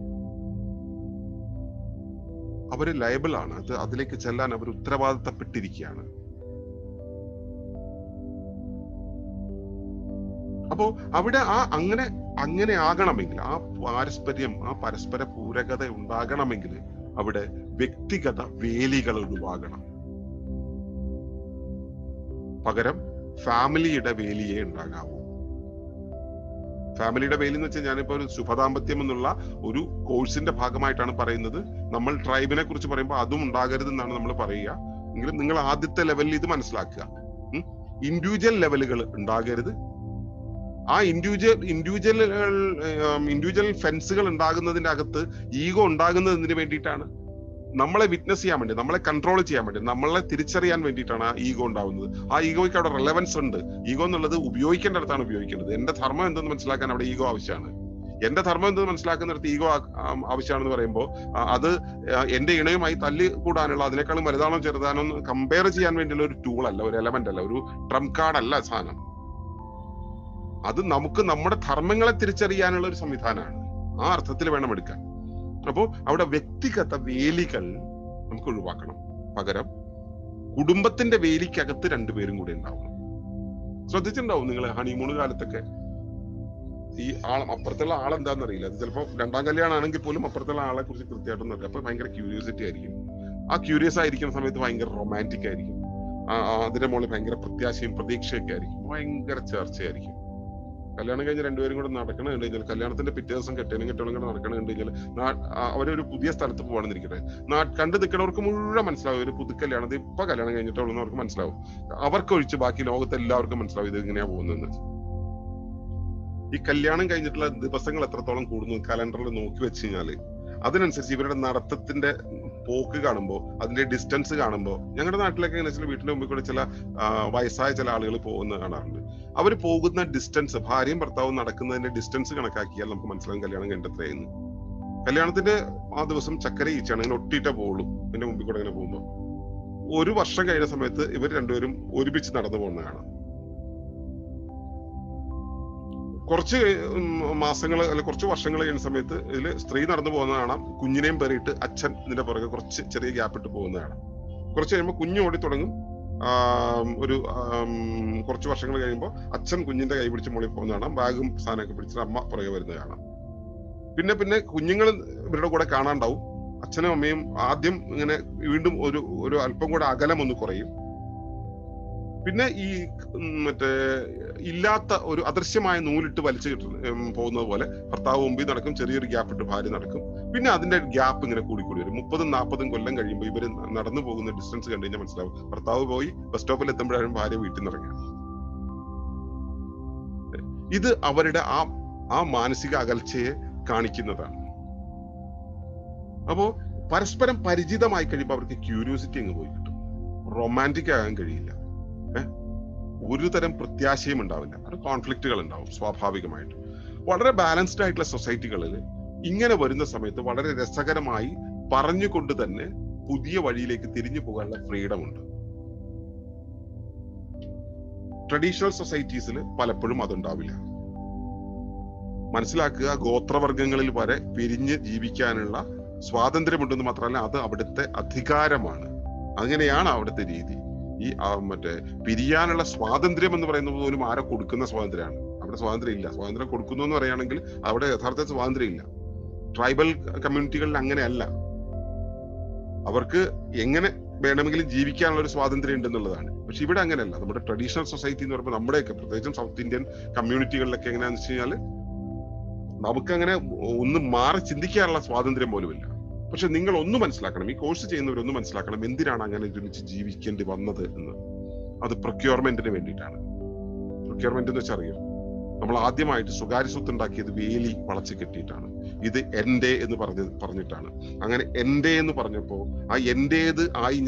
A: അവര് ലയബിൾ ആണ്, അതിലേക്ക് ചെല്ലാൻ അവർ ഉത്തരവാദിത്തപ്പെട്ടിരിക്കുകയാണ്. അപ്പോ അവിടെ അങ്ങനെ ആകണമെങ്കിൽ, ആ പാരസ്പര്യം, ആ പരസ്പര പൂരകത ഉണ്ടാകണമെങ്കിൽ അവിടെ വ്യക്തിഗത വേലികൾ ഒഴിവാകണം. പകരം ഫാമിലിയുടെ വേലിയെ ഉണ്ടാകാവൂ. ഫാമിലിയുടെ വേലി എന്ന് വെച്ചാൽ ഞാനിപ്പോ ഒരു ശുഭദാമ്പത്യം എന്നുള്ള ഒരു കോഴ്സിന്റെ ഭാഗമായിട്ടാണ് പറയുന്നത്. നമ്മൾ ട്രൈബിനെ കുറിച്ച് പറയുമ്പോൾ അതും ഉണ്ടാകരുത് എന്നാണ് നമ്മൾ പറയുക. എങ്കിലും നിങ്ങൾ ആദ്യത്തെ ലെവലിൽ ഇത് മനസ്സിലാക്കുക. ഇൻഡിവിജ്വൽ ലെവലുകൾ ഉണ്ടാകരുത്. ആ ഇൻഡിവിജ്വൽ ഫെൻസുകൾ ഉണ്ടാകുന്നതിന്റെ അകത്ത് ഈഗോ ഉണ്ടാകുന്നതിന് വേണ്ടിയിട്ടാണ്, നമ്മളെ വിറ്റ്നസ് ചെയ്യാൻ വേണ്ടി, നമ്മളെ കൺട്രോൾ ചെയ്യാൻ വേണ്ടി, നമ്മളെ തിരിച്ചറിയാൻ വേണ്ടിയിട്ടാണ് ആ ഈഗോ ഉണ്ടാവുന്നത്. ആ ഈഗോയ്ക്ക് അവിടെ റെലവൻസ് ഉണ്ട്. ഈഗോ എന്നുള്ളത് ഉപയോഗിക്കേണ്ടടുത്താണ് ഉപയോഗിക്കേണ്ടത്. എന്റെ ധർമ്മം എന്തെന്ന് മനസ്സിലാക്കാൻ അവിടെ ഈഗോ ആവശ്യമാണ്. എന്റെ ധർമ്മം എന്തെന്ന് മനസ്സിലാക്കുന്നിടത്ത് ഈഗോ ആവശ്യമാണെന്ന് പറയുമ്പോൾ അത് എന്റെ ഇണയുമായി തല്ല് കൂടാനുള്ള, അതിനേക്കാളും വലുതാണോ ചെറുതാണോ കമ്പയർ ചെയ്യാൻ വേണ്ടിയുള്ള ഒരു ടൂൾ അല്ല, ഒരു എലമെന്റ് അല്ല, ഒരു ട്രംപ് കാർഡ് അല്ല സാധനം. അത് നമുക്ക് നമ്മുടെ ധർമ്മങ്ങളെ തിരിച്ചറിയാനുള്ള ഒരു സംവിധാനമാണ്. ആ അർത്ഥത്തിൽ വേണം എടുക്കാൻ. അപ്പോ അവിടെ വ്യക്തിഗത വേലികൾ നമുക്ക് ഒഴിവാക്കണം. പകരം കുടുംബത്തിന്റെ വേലിക്കകത്ത് രണ്ടുപേരും കൂടി ഉണ്ടാവണം. ശ്രദ്ധിച്ചിട്ടുണ്ടാവും നിങ്ങൾ ഹണിമൂൺ കാലത്തൊക്കെ ഈ അപ്പുറത്തുള്ള ആളെന്താണെന്നറിയില്ല. അത് ചിലപ്പോൾ രണ്ടാം കല്യാണം ആണെങ്കിൽ പോലും അപ്പുറത്തുള്ള ആളെ കുറിച്ച് കൃത്യമായിട്ടൊന്നും അറിയില്ല. അപ്പൊ ഭയങ്കര ക്യൂരിയോസിറ്റി ആയിരിക്കും. ആ ക്യൂരിയസ് ആയിരിക്കുന്ന സമയത്ത് ഭയങ്കര റൊമാൻറ്റിക് ആയിരിക്കും. അതിന്റെ മുകളിൽ ഭയങ്കര പ്രത്യാശയും പ്രതീക്ഷയൊക്കെ ആയിരിക്കും. ഭയങ്കര ചർച്ചയായിരിക്കും. കല്യാണം കഴിഞ്ഞ് രണ്ടുപേരും കൂടെ നടക്കണം കണ്ടു കഴിഞ്ഞാൽ, കല്യാണത്തിന്റെ പിറ്റേ ദിവസം കെട്ടിയനും കെട്ടോളും കൂടെ നടക്കണം കണ്ടു കഴിഞ്ഞാൽ, അവരൊരു പുതിയ സ്ഥലത്ത് പോവാണെന്നിരിക്കട്ടെ, കണ്ടു നിൽക്കുന്നവർക്ക് മുഴുവൻ മനസ്സിലാവും ഒരു പുതുക്കല്യാണം, ഇത് ഇപ്പൊ കല്യാണം കഴിഞ്ഞിട്ടുള്ളവർക്ക് മനസ്സിലാവും. അവർക്കൊഴിച്ച് ബാക്കി ലോകത്ത് എല്ലാവർക്കും മനസ്സിലാവും ഇത് എങ്ങനെയാ പോകുന്നതെന്ന്. ഈ കല്യാണം കഴിഞ്ഞിട്ടുള്ള ദിവസങ്ങൾ എത്രത്തോളം കൂടുന്നു കലണ്ടറിൽ നോക്കി വെച്ച് കഴിഞ്ഞാല് അതിനനുസരിച്ച് ഇവരുടെ നടത്തത്തിന്റെ പോക്ക് കാണുമ്പോൾ, അതിന്റെ ഡിസ്റ്റൻസ് കാണുമ്പോൾ, ഞങ്ങളുടെ നാട്ടിലൊക്കെ എങ്ങനെ വെച്ചാൽ വീട്ടിന്റെ മുമ്പിൽ കൂടെ ചില വയസ്സായ ചില ആളുകൾ പോകുന്നത് കാണാറുണ്ട്. അവർ പോകുന്ന ഡിസ്റ്റൻസ്, ഭാര്യയും ഭർത്താവും നടക്കുന്നതിന്റെ ഡിസ്റ്റൻസ് കണക്കാക്കിയാൽ നമുക്ക് മനസ്സിലാവും കല്യാണം കണ്ടെത്രയെന്ന്. കല്യാണത്തിന്റെ ആ ദിവസം ചക്കര ഈച്ചാണ്, ഇങ്ങനെ ഒട്ടിയിട്ടേ പോകുള്ളൂ എന്റെ മുമ്പിൽ കൂടെ ഇങ്ങനെ പോകുമ്പോൾ. ഒരു വർഷം കഴിഞ്ഞ സമയത്ത് ഇവർ രണ്ടുപേരും ഒരുമിച്ച് നടന്നു പോകുന്ന കാണാം. കുറച്ച് മാസങ്ങൾ അല്ലെ കുറച്ച് വർഷങ്ങൾ കഴിയുന്ന സമയത്ത് ഇതിൽ സ്ത്രീ നടന്നു പോകുന്നത് കാണാം. കുഞ്ഞിനെയും പേറിയിട്ട് അച്ഛൻ ഇതിന്റെ പുറകെ കുറച്ച് ചെറിയ ഗ്യാപ്പ് ഇട്ട് പോകുന്നത് കാണാം. കുറച്ച് കഴിയുമ്പോൾ കുഞ്ഞ് ഓടി തുടങ്ങും. ഒരു കുറച്ച് വർഷങ്ങൾ കഴിയുമ്പോൾ അച്ഛൻ കുഞ്ഞിന്റെ കൈ പിടിച്ച് മുകളിൽ പോകുന്ന കാണാം. ബാഗും സാധനമൊക്കെ പിടിച്ചിട്ട് അമ്മ പുറകെ വരുന്നത് കാണാം. പിന്നെ കുഞ്ഞുങ്ങൾ ഇവരുടെ കൂടെ കാണാണ്ടാവും. അച്ഛനും അമ്മയും ആദ്യം ഇങ്ങനെ വീണ്ടും ഒരു അല്പം കൂടെ അകലം ഒന്ന് കുറയും. പിന്നെ ഈ ഇല്ലാത്ത ഒരു അദൃശ്യമായ നൂലിട്ട് വലിച്ചു പോകുന്നത് പോലെ ഭർത്താവ് മുമ്പിൽ നടക്കും, ചെറിയൊരു ഗ്യാപ്പ് ഇട്ട് ഭാര്യ നടക്കും. പിന്നെ അതിന്റെ ഗ്യാപ്പ് ഇങ്ങനെ കൂടിക്കൂടി വരും. 30-40 കൊല്ലം കഴിയുമ്പോൾ ഇവര് നടന്നു പോകുന്ന ഡിസ്റ്റൻസ് കണ്ടു കഴിഞ്ഞാൽ മനസ്സിലാവും ഭർത്താവ് പോയി ബസ് സ്റ്റോപ്പിൽ എത്തുമ്പോഴാണ് ഭാര്യ വീട്ടിൽ നിന്ന് ഇറങ്ങിയത്. ഇത് അവരുടെ ആ മാനസിക അകൽച്ചയെ കാണിക്കുന്നതാണ്. അപ്പോ പരസ്പരം പരിചിതമായി കഴിയുമ്പോൾ അവർക്ക് ക്യൂരിയോസിറ്റി അങ്ങ് പോയി കിട്ടും. റൊമാൻറ്റിക് ആകാൻ കഴിയില്ല. ഒരു തരം പ്രത്യാശയും ഉണ്ടാവില്ല. അത് കോൺഫ്ലിക്റ്റുകൾ ഉണ്ടാവും സ്വാഭാവികമായിട്ട്. വളരെ ബാലൻസ്ഡ് ആയിട്ടുള്ള സൊസൈറ്റികളിൽ ഇങ്ങനെ വരുന്ന സമയത്ത് വളരെ രസകരമായി പറഞ്ഞുകൊണ്ട് തന്നെ പുതിയ വഴിയിലേക്ക് തിരിഞ്ഞു പോകാനുള്ള ഫ്രീഡം ഉണ്ട്. ട്രഡീഷണൽ സൊസൈറ്റീസിൽ പലപ്പോഴും അതുണ്ടാവില്ല. മനസ്സിലാക്കുക, ഗോത്രവർഗങ്ങളിൽ വരെ പിരിഞ്ഞ് ജീവിക്കാനുള്ള സ്വാതന്ത്ര്യമുണ്ടെന്ന് മാത്രമല്ല, അത് അവിടുത്തെ അധികാരമാണ്. അങ്ങനെയാണ് അവിടുത്തെ രീതി. ഈ പിരിയാനുള്ള സ്വാതന്ത്ര്യം എന്ന് പറയുന്നത് പോലും ആരെ കൊടുക്കുന്ന സ്വാതന്ത്ര്യമാണ്. അവിടെ സ്വാതന്ത്ര്യം ഇല്ല. സ്വാതന്ത്ര്യം കൊടുക്കുന്നു എന്ന് പറയുകയാണെങ്കിൽ അവിടെ യഥാർത്ഥ സ്വാതന്ത്ര്യം ഇല്ല. ട്രൈബൽ കമ്മ്യൂണിറ്റികളിൽ അങ്ങനെയല്ല. അവർക്ക് എങ്ങനെ വേണമെങ്കിലും ജീവിക്കാനുള്ള ഒരു സ്വാതന്ത്ര്യം ഉണ്ടെന്നുള്ളതാണ്. പക്ഷെ ഇവിടെ അങ്ങനെയല്ല. നമ്മുടെ ട്രഡീഷണൽ സൊസൈറ്റി എന്ന് പറയുമ്പോൾ നമ്മുടെയൊക്കെ പ്രത്യേകിച്ചും സൗത്ത് ഇന്ത്യൻ കമ്മ്യൂണിറ്റികളിലൊക്കെ എങ്ങനെയാണെന്ന് വെച്ച് കഴിഞ്ഞാൽ നമുക്കങ്ങനെ ഒന്ന് മാറി ചിന്തിക്കാനുള്ള സ്വാതന്ത്ര്യം പോലുമില്ല. പക്ഷെ നിങ്ങൾ ഒന്ന് മനസ്സിലാക്കണം, ഈ കോഴ്സ് ചെയ്യുന്നവരൊന്ന് മനസ്സിലാക്കണം എന്തിനാണ് അങ്ങനെ ഒരുമിച്ച് ജീവിക്കേണ്ടി വന്നത് എന്ന്. അത് പ്രൊക്യൂർമെന്റിന് വേണ്ടിയിട്ടാണ്. പ്രൊക്യൂർമെന്റ് എന്ന് വെച്ചാൽ അറിയാം, നമ്മൾ ആദ്യമായിട്ട് സ്വകാര്യ സ്വത്ത് ഉണ്ടാക്കിയത് വേലി വളച്ച് കെട്ടിയിട്ടാണ്. ഇത് എന്റെ എന്ന് പറഞ്ഞിട്ടാണ്. അങ്ങനെ എന്റെ എന്ന് പറഞ്ഞപ്പോ ആ എന്റേത് ആയി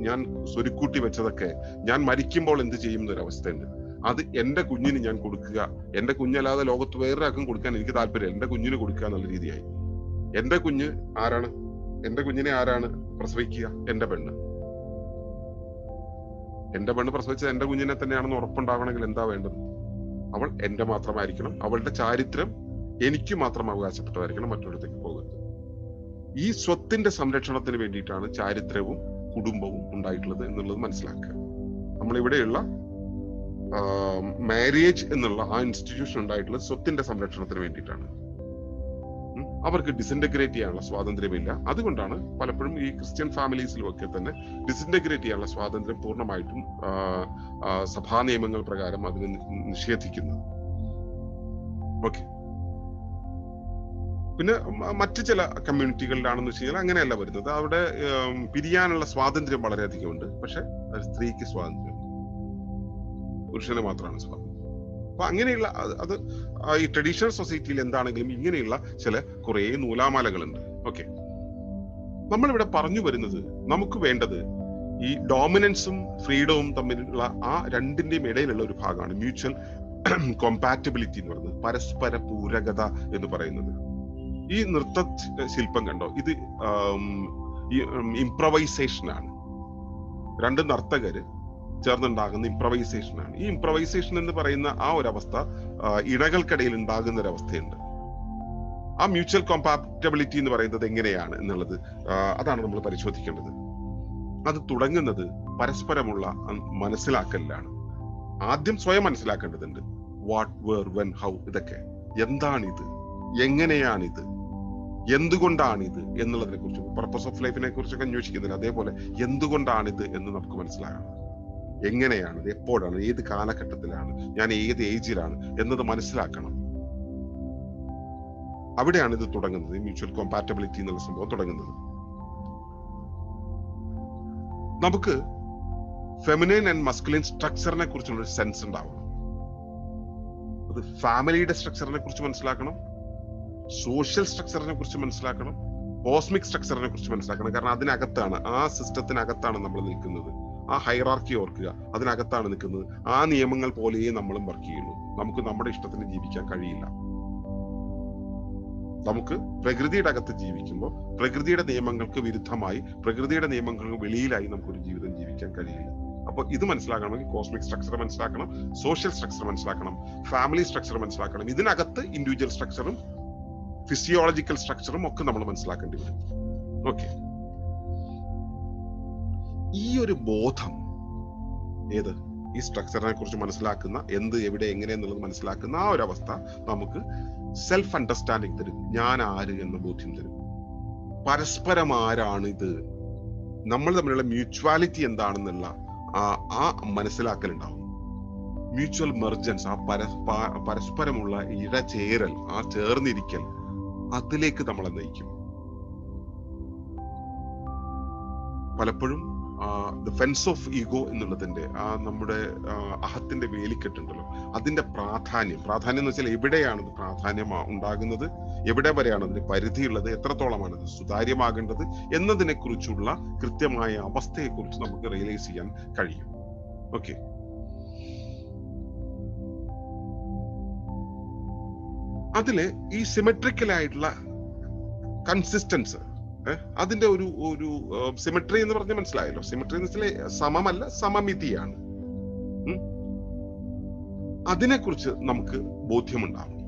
A: ഞാൻ സ്വരുക്കൂട്ടി വെച്ചതൊക്കെ ഞാൻ മരിക്കുമ്പോൾ എന്ത് ചെയ്യും എന്നൊരവസ്ഥയുണ്ട്. അത് എന്റെ കുഞ്ഞിന് ഞാൻ കൊടുക്കുക, എന്റെ കുഞ്ഞല്ലാതെ ലോകത്ത് വേറൊരാൾക്കും കൊടുക്കാൻ എനിക്ക് താല്പര്യം, എന്റെ കുഞ്ഞിന് കൊടുക്കുക എന്നുള്ള രീതിയായി. എന്റെ കുഞ്ഞ് ആരാണ്? എന്റെ കുഞ്ഞിനെ ആരാണ് പ്രസവിക്കുക? എന്റെ പെണ്ണ്. എന്റെ പെണ്ണ് പ്രസവിച്ചത് എന്റെ കുഞ്ഞിനെ തന്നെയാണെന്ന് ഉറപ്പുണ്ടാവണമെങ്കിൽ എന്താ വേണ്ടത്? അവൾ എന്റെ മാത്രമായിരിക്കണം. അവളുടെ ചാരിത്രം എനിക്ക് മാത്രം അവകാശപ്പെട്ടതായിരിക്കണം, മറ്റൊരിടത്തേക്ക് പോകരുത്. ഈ സ്വത്തിന്റെ സംരക്ഷണത്തിന് വേണ്ടിയിട്ടാണ് ചാരിത്രവും കുടുംബവും ഉണ്ടായിട്ടുള്ളത് എന്നുള്ളത് മനസ്സിലാക്കുക. നമ്മളിവിടെയുള്ള മാരേജ് എന്നുള്ള ആ ഇൻസ്റ്റിറ്റ്യൂഷൻ ഉണ്ടായിട്ടുള്ളത് സ്വത്തിന്റെ സംരക്ഷണത്തിന് വേണ്ടിയിട്ടാണ്. അവർക്ക് ഡിസിൻറ്റഗ്രേറ്റ് ചെയ്യാനുള്ള സ്വാതന്ത്ര്യമില്ല. അതുകൊണ്ടാണ് പലപ്പോഴും ഈ ക്രിസ്ത്യൻ ഫാമിലീസിലും ഒക്കെ തന്നെ ഡിസിൻറ്റഗ്രേറ്റ് ചെയ്യാനുള്ള സ്വാതന്ത്ര്യം പൂർണ്ണമായിട്ടും സഭാ നിയമങ്ങൾ പ്രകാരം അതിന് നിഷേധിക്കുന്നത്. ഓക്കെ. പിന്നെ മറ്റു ചില കമ്മ്യൂണിറ്റികളിലാണെന്ന് വെച്ച് കഴിഞ്ഞാൽ അങ്ങനെയല്ല വരുന്നത്. അവിടെ പിരിയാനുള്ള സ്വാതന്ത്ര്യം വളരെയധികം ഉണ്ട്. പക്ഷെ സ്ത്രീക്ക് സ്വാതന്ത്ര്യം, പുരുഷന് മാത്രമാണ് സ്വാതന്ത്ര്യം. അപ്പൊ അങ്ങനെയുള്ള അത് ഈ ട്രഡീഷണൽ സൊസൈറ്റിയിൽ എന്താണെങ്കിലും ഇങ്ങനെയുള്ള ചില കുറെ നൂലാമാലകളുണ്ട്. ഓക്കെ. നമ്മളിവിടെ പറഞ്ഞു വരുന്നത് നമുക്ക് വേണ്ടത് ഈ ഡോമിനൻസും ഫ്രീഡവും തമ്മിലുള്ള ആ രണ്ടിന്റെയും ഇടയിലുള്ള ഒരു ഭാഗമാണ് മ്യൂച്വൽ കോമ്പാറ്റബിലിറ്റി എന്ന് പറയുന്നത്, പരസ്പര പൂരകത എന്ന് പറയുന്നത്. ഈ നൃത്ത ശില്പം കണ്ടോ, ഇത് ഇംപ്രവൈസേഷൻ ആണ്. രണ്ട് നർത്തകര് ചേർന്നുണ്ടാകുന്ന ഇംപ്രവൈസേഷൻ ആണ്. ഈ ഇംപ്രവൈസേഷൻ എന്ന് പറയുന്ന ആ ഒരു അവസ്ഥ ഇണകൾക്കിടയിൽ ഉണ്ടാകുന്ന ഒരു അവസ്ഥയുണ്ട്. ആ മ്യൂച്വൽ കോമ്പാറ്റബിലിറ്റി എന്ന് പറയുന്നത് എങ്ങനെയാണ് എന്നുള്ളത് അതാണ് നമ്മൾ പരിശോധിക്കേണ്ടത്. അത് തുടങ്ങുന്നത് പരസ്പരമുള്ള മനസ്സിലാക്കലിലാണ്. ആദ്യം സ്വയം മനസ്സിലാക്കേണ്ടതുണ്ട്. വാട്ട്, വേർ, വെൻ, ഹൗ, ഇതൊക്കെ എന്താണിത്, എങ്ങനെയാണിത്, എന്തുകൊണ്ടാണിത് എന്നുള്ളതിനെ കുറിച്ച്, പർപ്പസ് ഓഫ് ലൈഫിനെ കുറിച്ചൊക്കെ അന്വേഷിക്കുന്നില്ല. അതേപോലെ എന്തുകൊണ്ടാണിത് എന്ന് നമുക്ക് മനസ്സിലാകണം. എങ്ങനെയാണിത്, എപ്പോഴാണ്, ഏത് കാലഘട്ടത്തിലാണ്, ഞാൻ ഏത് ഏജിലാണ് എന്നത് മനസ്സിലാക്കണം. അവിടെയാണ് ഇത് തുടങ്ങുന്നത്, മ്യൂച്വൽ കോമ്പാറ്റബിലിറ്റി എന്നുള്ള സംഭവം തുടങ്ങുന്നത്. നമുക്ക് ഫെമിനൈൻ ആൻഡ് മസ്കുലിൻ സ്ട്രക്ചറിനെ കുറിച്ചുള്ള ഒരു സെൻസ് ഉണ്ടാവണം. അത് ഫാമിലിയുടെ സ്ട്രക്ചറിനെ കുറിച്ച് മനസ്സിലാക്കണം, സോഷ്യൽ സ്ട്രക്ചറിനെ കുറിച്ച് മനസ്സിലാക്കണം, കോസ്മിക് സ്ട്രക്ചറിനെ കുറിച്ച് മനസ്സിലാക്കണം. കാരണം അതിനകത്താണ്, ആ സിസ്റ്റത്തിനകത്താണ് നമ്മൾ നിൽക്കുന്നത്. ആ ഹൈറാർക്കി ഓർക്കുക, അതിനകത്താണ് നിൽക്കുന്നത്. ആ നിയമങ്ങൾ പോലെയേ നമ്മളും വർക്ക് ചെയ്യുള്ളൂ. നമുക്ക് നമ്മുടെ ഇഷ്ടത്തിന് ജീവിക്കാൻ കഴിയില്ല. നമുക്ക് പ്രകൃതിയുടെ അകത്ത് ജീവിക്കുമ്പോൾ പ്രകൃതിയുടെ നിയമങ്ങൾക്ക് വിരുദ്ധമായി, പ്രകൃതിയുടെ നിയമങ്ങൾക്ക് വെളിയിലായി നമുക്കൊരു ജീവിതം ജീവിക്കാൻ കഴിയില്ല. അപ്പൊ ഇത് മനസ്സിലാക്കണമെങ്കിൽ കോസ്മിക് സ്ട്രക്ചർ മനസ്സിലാക്കണം, സോഷ്യൽ സ്ട്രക്ചർ മനസ്സിലാക്കണം, ഫാമിലി സ്ട്രക്ചർ മനസ്സിലാക്കണം. ഇതിനകത്ത് ഇൻഡിവിജ്വൽ സ്ട്രക്ചറും ഫിസിയോളജിക്കൽ സ്ട്രക്ചറും ഒക്കെ നമ്മൾ മനസ്സിലാക്കേണ്ടി വരും. ഓക്കെ. ഈ ഒരു ബോധം, ഏത് ഈ സ്ട്രക്ചറിനെ കുറിച്ച് മനസ്സിലാക്കുന്ന, എന്ത്, എവിടെ, എങ്ങനെ എന്നുള്ളത് മനസ്സിലാക്കുന്ന ആ ഒരു അവസ്ഥ നമുക്ക് സെൽഫ് അണ്ടർസ്റ്റാൻഡിങ് തരും. ഞാൻ ആര് എന്ന ബോധ്യം തരും. പരസ്പരം ആരാണ് ഇത്, നമ്മൾ തമ്മിലുള്ള മ്യൂച്വാലിറ്റി എന്താണെന്നുള്ള ആ മനസ്സിലാക്കൽ ഉണ്ടാവും. മ്യൂച്വൽ മെർജൻസ്, ആ പരസ്പരമുള്ള ഇഴചേരൽ, ആ ചേർന്നിരിക്കൽ, അതിലേക്ക് നമ്മളെ നയിക്കും. പലപ്പോഴും ദ ഫെൻസ് ഓഫ് ഈഗോ എന്നുള്ളതിന്റെ നമ്മുടെ അഹത്തിന്റെ വേലിക്കെട്ടുണ്ടല്ലോ, അതിന്റെ പ്രാധാന്യം എന്ന് വെച്ചാൽ എവിടെയാണ് ഇത് പ്രാധാന്യം ഉണ്ടാകുന്നത്, എവിടെ വരെയാണ് അതിന് പരിധിയുള്ളത്, എത്രത്തോളമാണ് ഇത് സുതാര്യമാകേണ്ടത് എന്നതിനെ കുറിച്ചുള്ള കൃത്യമായ അവസ്ഥയെ കുറിച്ച് നമുക്ക് റിയലൈസ് ചെയ്യാൻ കഴിയും. ഓക്കെ. അതില് ഈ സിമെട്രിക്കൽ ആയിട്ടുള്ള കൺസിസ്റ്റൻസ്, അതിന്റെ ഒരു സിമെട്രി എന്ന് പറഞ്ഞാൽ മനസ്സിലായല്ലോ. സിമെട്രി എന്ന് വെച്ചാൽ സമമല്ല, സമമിതിയാണ്. അതിനെക്കുറിച്ച് നമുക്ക് ബോധ്യമുണ്ടാകും.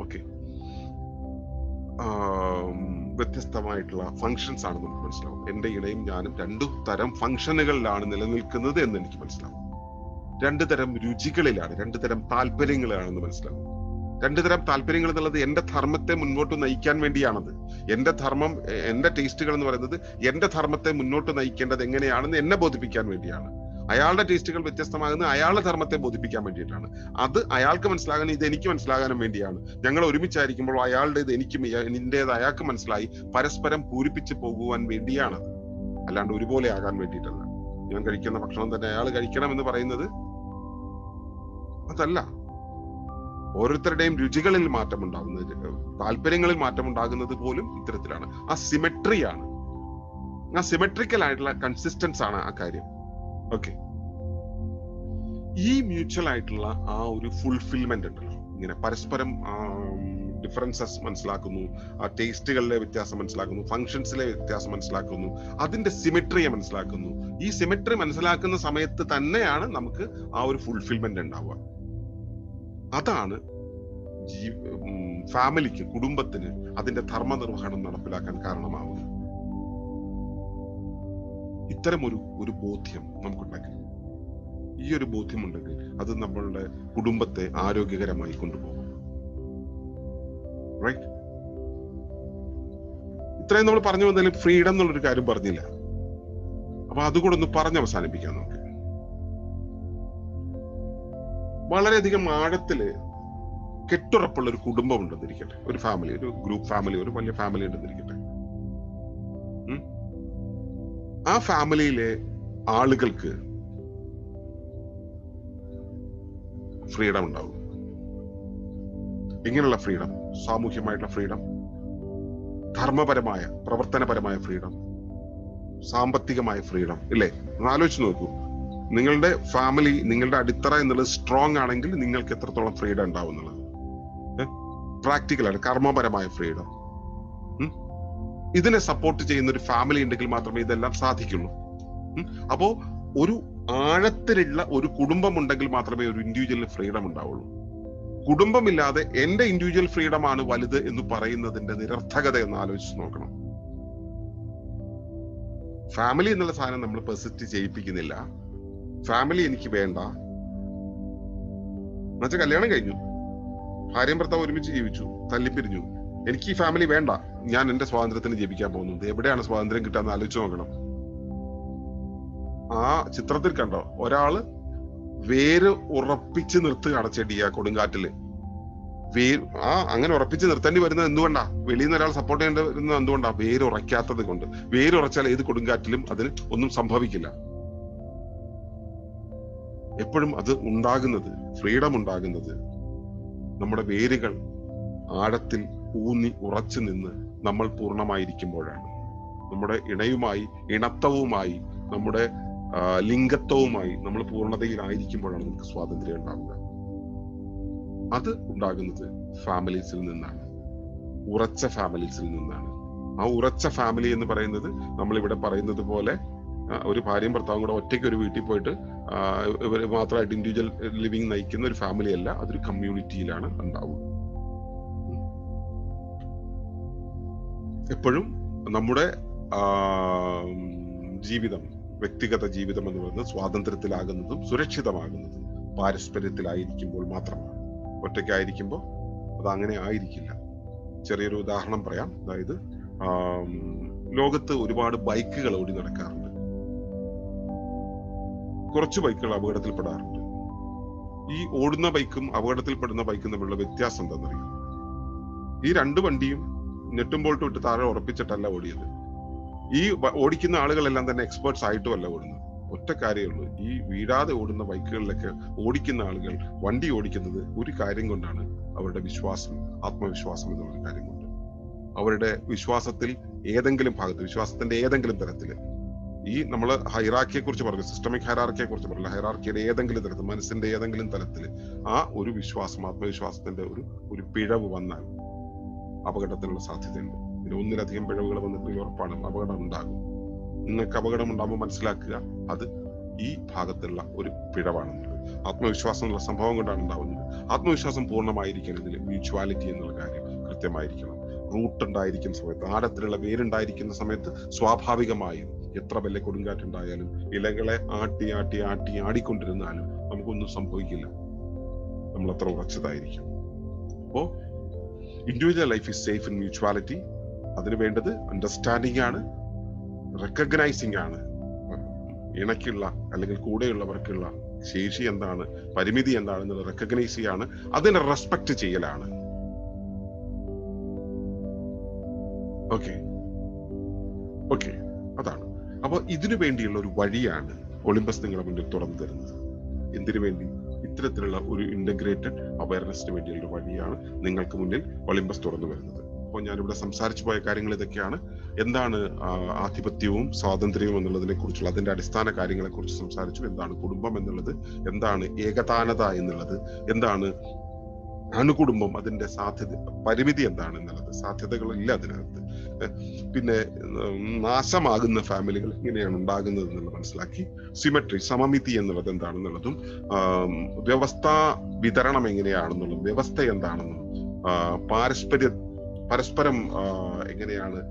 A: ഓക്കെ. വ്യത്യസ്തമായിട്ടുള്ള ഫങ്ഷൻസ് ആണ് നമുക്ക് മനസ്സിലാവും. എന്റെ ഇണയും ഞാനും രണ്ടു തരം ഫങ്ഷനുകളിലാണ് നിലനിൽക്കുന്നത് എന്ന് എനിക്ക് മനസ്സിലാവും. രണ്ടു തരം രുചികളിലാണ്, രണ്ടു തരം താല്പര്യങ്ങളിലാണെന്ന് മനസ്സിലാവും. രണ്ടു തരം താല്പര്യങ്ങൾ എന്നുള്ളത് എന്റെ ധർമ്മത്തെ മുന്നോട്ട് നയിക്കാൻ വേണ്ടിയാണത്. എന്റെ ധർമ്മം, എന്റെ ടേസ്റ്റുകൾ എന്ന് പറയുന്നത് എന്റെ ധർമ്മത്തെ മുന്നോട്ട് നയിക്കേണ്ടത് എങ്ങനെയാണെന്ന് എന്നെ ബോധിപ്പിക്കാൻ വേണ്ടിയാണ്. അയാളുടെ ടേസ്റ്റുകൾ വ്യത്യസ്തമാകുന്നത് അയാളുടെ ധർമ്മത്തെ ബോധിപ്പിക്കാൻ വേണ്ടിയിട്ടാണ്. അത് അയാൾക്ക് മനസ്സിലാകാനും ഇത് എനിക്ക് മനസ്സിലാകാനും വേണ്ടിയാണ്. ഞങ്ങൾ ഒരുമിച്ചായിരിക്കുമ്പോൾ അയാളുടേത് എനിക്കും നിന്റേത് അയാൾക്ക് മനസ്സിലായി പരസ്പരം പൂരിപ്പിച്ച് പോകുവാൻ വേണ്ടിയാണ്. അല്ലാണ്ട് ഒരുപോലെ ആകാൻ വേണ്ടിയിട്ടല്ല. ഞാൻ കഴിക്കുന്ന ഭക്ഷണം തന്നെ അയാൾ കഴിക്കണം എന്ന് പറയുന്നത് അതല്ല. ഓരോരുത്തരുടെയും രുചികളിൽ മാറ്റമുണ്ടാകുന്നത്, താല്പര്യങ്ങളിൽ മാറ്റമുണ്ടാകുന്നത് പോലും ഇത്തരത്തിലാണ്. ആ സിമെട്രിയാണ്, ആ സിമെട്രിക്കൽ ആയിട്ടുള്ള കൺസിസ്റ്റൻസ് ആണ് ആ കാര്യം. ഓക്കെ, ഈ മ്യൂച്വൽ ആയിട്ടുള്ള ആ ഒരു ഫുൾഫിൽമെന്റ് ഉണ്ടല്ലോ, ഇങ്ങനെ പരസ്പരം ഡിഫറൻസസ് മനസ്സിലാക്കുന്നു, ആ ടേസ്റ്റുകളിലെ വ്യത്യാസം മനസ്സിലാക്കുന്നു, ഫങ്ഷൻസിലെ വ്യത്യാസം മനസ്സിലാക്കുന്നു, അതിന്റെ സിമെട്രിയെ മനസ്സിലാക്കുന്നു. ഈ സിമെട്രി മനസ്സിലാക്കുന്ന സമയത്ത് തന്നെയാണ് നമുക്ക് ആ ഒരു ഫുൾഫിൽമെന്റ് ഉണ്ടാവുക. അതാണ് ഫാമിലിക്ക്, കുടുംബത്തിന് അതിന്റെ ധർമ്മനിർവഹണം നടപ്പിലാക്കാൻ കാരണമാവുക. ഇത്തരം ഒരു ബോധ്യം നമുക്കുണ്ടെങ്കിൽ, ഈ ഒരു ബോധ്യമുണ്ടെങ്കിൽ അത് നമ്മളുടെ കുടുംബത്തെ ആരോഗ്യകരമായി കൊണ്ടുപോകും. റൈറ്റ്? ഇത്രയും നമ്മൾ പറഞ്ഞു വന്നാലും ഫ്രീഡം എന്നുള്ളൊരു കാര്യം പറഞ്ഞില്ല. അപ്പൊ അതുകൂടെ ഒന്ന് പറഞ്ഞ് അവസാനിപ്പിക്കാം നമുക്ക്. വളരെയധികം ആഴത്തില് കെട്ടുറപ്പുള്ള ഒരു കുടുംബം ഉണ്ടെന്നിരിക്കട്ടെ, ഒരു ഫാമിലി, ഒരു ഗ്രൂപ്പ് ഫാമിലി, ഒരു വലിയ ഫാമിലി ഉണ്ടെന്നിരിക്കട്ടെ. ആ ഫാമിലിയിലെ ആളുകൾക്ക് ഫ്രീഡം ഉണ്ടാവും. ഇങ്ങനെയുള്ള ഫ്രീഡം, സാമൂഹ്യമായിട്ടുള്ള ഫ്രീഡം, ധർമ്മപരമായ പ്രവർത്തനപരമായ ഫ്രീഡം, സാമ്പത്തികമായ ഫ്രീഡം, ഇല്ലേ? ഒന്ന് ആലോചിച്ച് നോക്കൂ. നിങ്ങളുടെ ഫാമിലി, നിങ്ങളുടെ അടിത്തറ എന്നുള്ളത് സ്ട്രോങ് ആണെങ്കിൽ നിങ്ങൾക്ക് എത്രത്തോളം ഫ്രീഡം ഉണ്ടാവും എന്നുള്ളത്. പ്രാക്ടിക്കലാണ്, കർമ്മപരമായ ഫ്രീഡം. ഇതിനെ സപ്പോർട്ട് ചെയ്യുന്ന ഒരു ഫാമിലി ഉണ്ടെങ്കിൽ മാത്രമേ ഇതെല്ലാം സാധിക്കുള്ളൂ. അപ്പോ ഒരു ആഴത്തിലുള്ള ഒരു കുടുംബം ഉണ്ടെങ്കിൽ മാത്രമേ ഒരു ഇൻഡിവിജ്വലിന് ഫ്രീഡം ഉണ്ടാവുള്ളൂ. കുടുംബമില്ലാതെ എന്റെ ഇൻഡിവിജ്വൽ ഫ്രീഡം ആണ് വലുത് എന്ന് പറയുന്നതിന്റെ നിരർത്ഥകത എന്ന് ആലോചിച്ച് നോക്കണം. ഫാമിലി എന്നുള്ള സാധനം നമ്മൾ പെർസിസ്റ്റ് ചെയ്യിപ്പിക്കുന്നില്ല. ഫാമിലി എനിക്ക് വേണ്ട എന്നുവെച്ചാൽ കല്യാണം കഴിഞ്ഞു, ഭാര്യയും ഭർത്താവ് ഒരുമിച്ച് ജീവിച്ചു, തല്ലിപ്പിരിഞ്ഞു, എനിക്ക് ഈ ഫാമിലി വേണ്ട, ഞാൻ എന്റെ സ്വാതന്ത്ര്യത്തിന് ജീവിക്കാൻ പോകുന്നത്. എവിടെയാണ് സ്വാതന്ത്ര്യം കിട്ടാന്ന് ആലോചിച്ച് നോക്കണം. ആ ചിത്രത്തിൽ കണ്ടോ, ഒരാള് വേര് ഉറപ്പിച്ച് നിർത്തുകയാണ് ചെടിയ കൊടുങ്കാറ്റില്. അങ്ങനെ ഉറപ്പിച്ച് നിർത്തേണ്ടി വരുന്നത് എന്തുകൊണ്ടാ? വെളിയിൽ നിന്ന് ഒരാൾ സപ്പോർട്ട് ചെയ്യേണ്ടി വരുന്നത് എന്തുകൊണ്ടാ? വേര് ഉറയ്ക്കാത്തത് കൊണ്ട്. വേര് ഉറച്ചാൽ ഏത് കൊടുങ്കാറ്റിലും അതിന് ഒന്നും സംഭവിക്കില്ല. എപ്പോഴും അത് ഉണ്ടാകുന്നത്, ഫ്രീഡം ഉണ്ടാകുന്നത് നമ്മുടെ വേരുകൾ ആഴത്തിൽ ഊന്നി ഉറച്ചു നിന്ന് നമ്മൾ പൂർണ്ണമായിരിക്കുമ്പോഴാണ്. നമ്മുടെ ഇണയുമായി, ഇണത്തവുമായി, നമ്മുടെ ലിംഗത്വവുമായി നമ്മൾ പൂർണ്ണതയിലായിരിക്കുമ്പോഴാണ് നമുക്ക് സ്വാതന്ത്ര്യം ഉണ്ടാവുക. അത് ഉണ്ടാകുന്നത് ഫാമിലീസിൽ നിന്നാണ്, ഉറച്ച ഫാമിലീസിൽ നിന്നാണ്. ആ ഉറച്ച ഫാമിലി എന്ന് പറയുന്നത് നമ്മളിവിടെ പറയുന്നത് പോലെ ഒരു ഭാര്യയും ഭർത്താവും കൂടെ ഒറ്റയ്ക്ക് ഒരു വീട്ടിൽ പോയിട്ട് ഇവർ മാത്രമായിട്ട് ഇൻഡിവിജ്വൽ ലിവിങ് നയിക്കുന്ന ഒരു ഫാമിലി അല്ല, അതൊരു കമ്മ്യൂണിറ്റിയിലാണ് ഉണ്ടാവുക. എപ്പോഴും നമ്മുടെ ജീവിതം, വ്യക്തിഗത ജീവിതം എന്ന് പറയുന്നത് സ്വാതന്ത്ര്യത്തിലാകുന്നതും സുരക്ഷിതമാകുന്നതും പാരസ്പര്യത്തിലായിരിക്കുമ്പോൾ മാത്രമാണ്. ഒറ്റയ്ക്കായിരിക്കുമ്പോൾ അത് അങ്ങനെ ആയിരിക്കില്ല. ചെറിയൊരു ഉദാഹരണം പറയാം. അതായത് ലോകത്ത് ഒരുപാട് ബൈക്കുകൾ ഓടി നടക്കാറുണ്ട്. കുറച്ച് ബൈക്കുകൾ അപകടത്തിൽപ്പെടാറുണ്ട്. ഈ ഓടുന്ന ബൈക്കും അപകടത്തിൽപ്പെടുന്ന ബൈക്കും തമ്മിലുള്ള വ്യത്യാസം എന്താണെന്നറിയാം? ഈ രണ്ട് വണ്ടിയും നെട്ടും ബോൾട്ടും ഇട്ട് താഴെ ഉറപ്പിച്ചിട്ടല്ല ഓടിയത്. ഈ ഓടിക്കുന്ന ആളുകളെല്ലാം തന്നെ എക്സ്പേർട്സ് ആയിട്ടും അല്ല ഓടുന്നത്. ഒറ്റ കാര്യമുള്ളൂ, ഈ വീഴാതെ ഓടുന്ന ബൈക്കുകളിലൊക്കെ ഓടിക്കുന്ന ആളുകൾ വണ്ടി ഓടിക്കുന്നത് ഒരു കാര്യം കൊണ്ടാണ്, അവരുടെ വിശ്വാസം, ആത്മവിശ്വാസം എന്നുള്ള കാര്യം കൊണ്ട്. അവരുടെ വിശ്വാസത്തിൽ ഏതെങ്കിലും ഭാഗത്ത്, വിശ്വാസത്തിന്റെ ഏതെങ്കിലും തരത്തില്, ഈ നമ്മൾ ഹൈറാർക്കിയെ കുറിച്ച് പറഞ്ഞു, സിസ്റ്റമിക് ഹൈറാർക്കിയെ കുറിച്ച് പറഞ്ഞില്ല, ഹൈറാർക്കിയുടെ ഏതെങ്കിലും തരത്തിൽ, മനസ്സിന്റെ ഏതെങ്കിലും തലത്തിൽ ആ ഒരു വിശ്വാസം, ആത്മവിശ്വാസത്തിന്റെ ഒരു പിഴവ് വന്നാൽ അപകടത്തിനുള്ള സാധ്യതയുണ്ട്. പിന്നെ ഒന്നിലധികം പിഴവുകൾ വന്നിട്ട് ഉറപ്പാണ് അപകടം ഉണ്ടാകും. നിങ്ങൾക്ക് അപകടം ഉണ്ടാകുമ്പോൾ മനസ്സിലാക്കുക, അത് ഈ ഭാഗത്തുള്ള ഒരു പിഴവാണെന്നുള്ളത്. ആത്മവിശ്വാസം എന്നുള്ള സംഭവം കൊണ്ടാണ് ഉണ്ടാവുന്നത്. ആത്മവിശ്വാസം പൂർണ്ണമായിരിക്കണമെങ്കിൽ മ്യൂച്വാലിറ്റി എന്നുള്ള കാര്യം കൃത്യമായിരിക്കണം. റൂട്ട് ഉണ്ടായിരിക്കുന്ന സമയത്ത്, ആഴത്തിലുള്ള വേരുണ്ടായിരിക്കുന്ന സമയത്ത് സ്വാഭാവികമായും എത്ര വലിയ കൊടുങ്കാറ്റുണ്ടായാലും ഇലകളെ ആട്ടി ആട്ടി ആട്ടി ആടിക്കൊണ്ടിരുന്നാലും നമുക്കൊന്നും സംഭവിക്കില്ല. നമ്മൾ അത്ര ഉറച്ചതായിരിക്കും. അപ്പോ individual life is safe in mutuality. അതിന് വേണ്ടത് അണ്ടർസ്റ്റാൻഡിംഗ് ആണ്, റെക്കഗ്നൈസിംഗ് ആണ്. ഇണയ്ക്കുള്ള അല്ലെങ്കിൽ കൂടെയുള്ളവർക്കുള്ള ശേഷി എന്താണ്, പരിമിതി എന്താണെന്നുള്ളത് റെക്കഗ്നൈസ് ചെയ്യാണ്, അതിനെ റെസ്പെക്ട് ചെയ്യലാണ്. ഓക്കെ ഓക്കെ അതാണ്. അപ്പൊ ഇതിനു വേണ്ടിയുള്ള ഒരു വഴിയാണ് ഒളിമ്പസ് നിങ്ങളുടെ മുന്നിൽ തുറന്നു തരുന്നത്. എന്തിനു വേണ്ടി? ഇത്തരത്തിലുള്ള ഒരു ഇന്റഗ്രേറ്റഡ് അവയർനെസ്സിന് വേണ്ടിയുള്ള ഒരു വഴിയാണ് നിങ്ങൾക്ക് മുന്നിൽ ഒളിമ്പസ് തുറന്നു വരുന്നത്. അപ്പോൾ ഞാനിവിടെ സംസാരിച്ചു പോയ കാര്യങ്ങൾ ഇതൊക്കെയാണ്. എന്താണ് ആധിപത്യവും സ്വാതന്ത്ര്യവും എന്നുള്ളതിനെ കുറിച്ചുള്ള അതിന്റെ അടിസ്ഥാന കാര്യങ്ങളെ കുറിച്ച് സംസാരിച്ചു. എന്താണ് കുടുംബം എന്നുള്ളത്, എന്താണ് ഏകതാനത എന്നുള്ളത്, എന്താണ് അണുകുടുംബം, അതിന്റെ സാധ്യത പരിമിതി എന്താണ് എന്നുള്ളത്, സാധ്യതകളില്ല അതിനകത്ത്. പിന്നെ നാശമാകുന്ന ഫാമിലികൾ എങ്ങനെയാണ് ഉണ്ടാകുന്നത് എന്നുള്ളത് മനസ്സിലാക്കി. സിമെട്രി, സമമിതി എന്നുള്ളത് എന്താണെന്നുള്ളതും, വ്യവസ്ഥാ വിതരണം എങ്ങനെയാണെന്നുള്ളതും, വ്യവസ്ഥ എന്താണെന്നും, പരസ്പരം എങ്ങനെയാണ്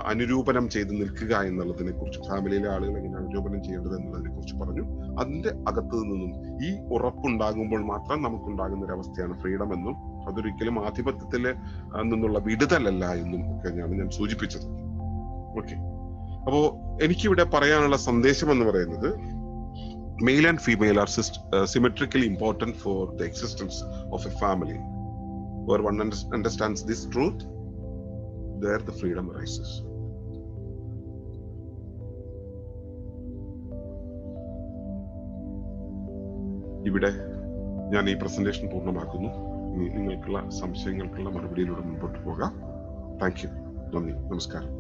A: അനുരൂപനം ചെയ്ത് നിൽക്കുക എന്നുള്ളതിനെ കുറിച്ച്, ഫാമിലിയിലെ ആളുകൾ എങ്ങനെ അനുരൂപനം ചെയ്യേണ്ടത് എന്നുള്ളതിനെ കുറിച്ച് പറഞ്ഞു. അതിന്റെ അകത്ത് നിന്നും ഈ ഉറപ്പുണ്ടാകുമ്പോൾ മാത്രം നമുക്കുണ്ടാകുന്ന ഒരു അവസ്ഥയാണ് ഫ്രീഡം എന്നും, അതൊരിക്കലും ആധിപത്യത്തിൽ നിന്നുള്ള വിടുതലല്ല എന്നും ഒക്കെയാണ് ഞാൻ സൂചിപ്പിച്ചത്. ഓക്കെ, അപ്പോ എനിക്കിവിടെ പറയാനുള്ള സന്ദേശം എന്ന് പറയുന്നത്, male and female are symmetrically important for the existence of a family. Where one understands this truth, there the freedom arises. ഇവിടെ ഞാൻ ഈ പ്രസന്റേഷൻ പൂർണ്ണമാക്കുന്നു. നിങ്ങൾക്കുള്ള സംശയങ്ങൾക്കുള്ള മറുപടിയിലൂടെ മുമ്പോട്ട് പോകാം. Thank you. നന്ദി, നമസ്കാരം.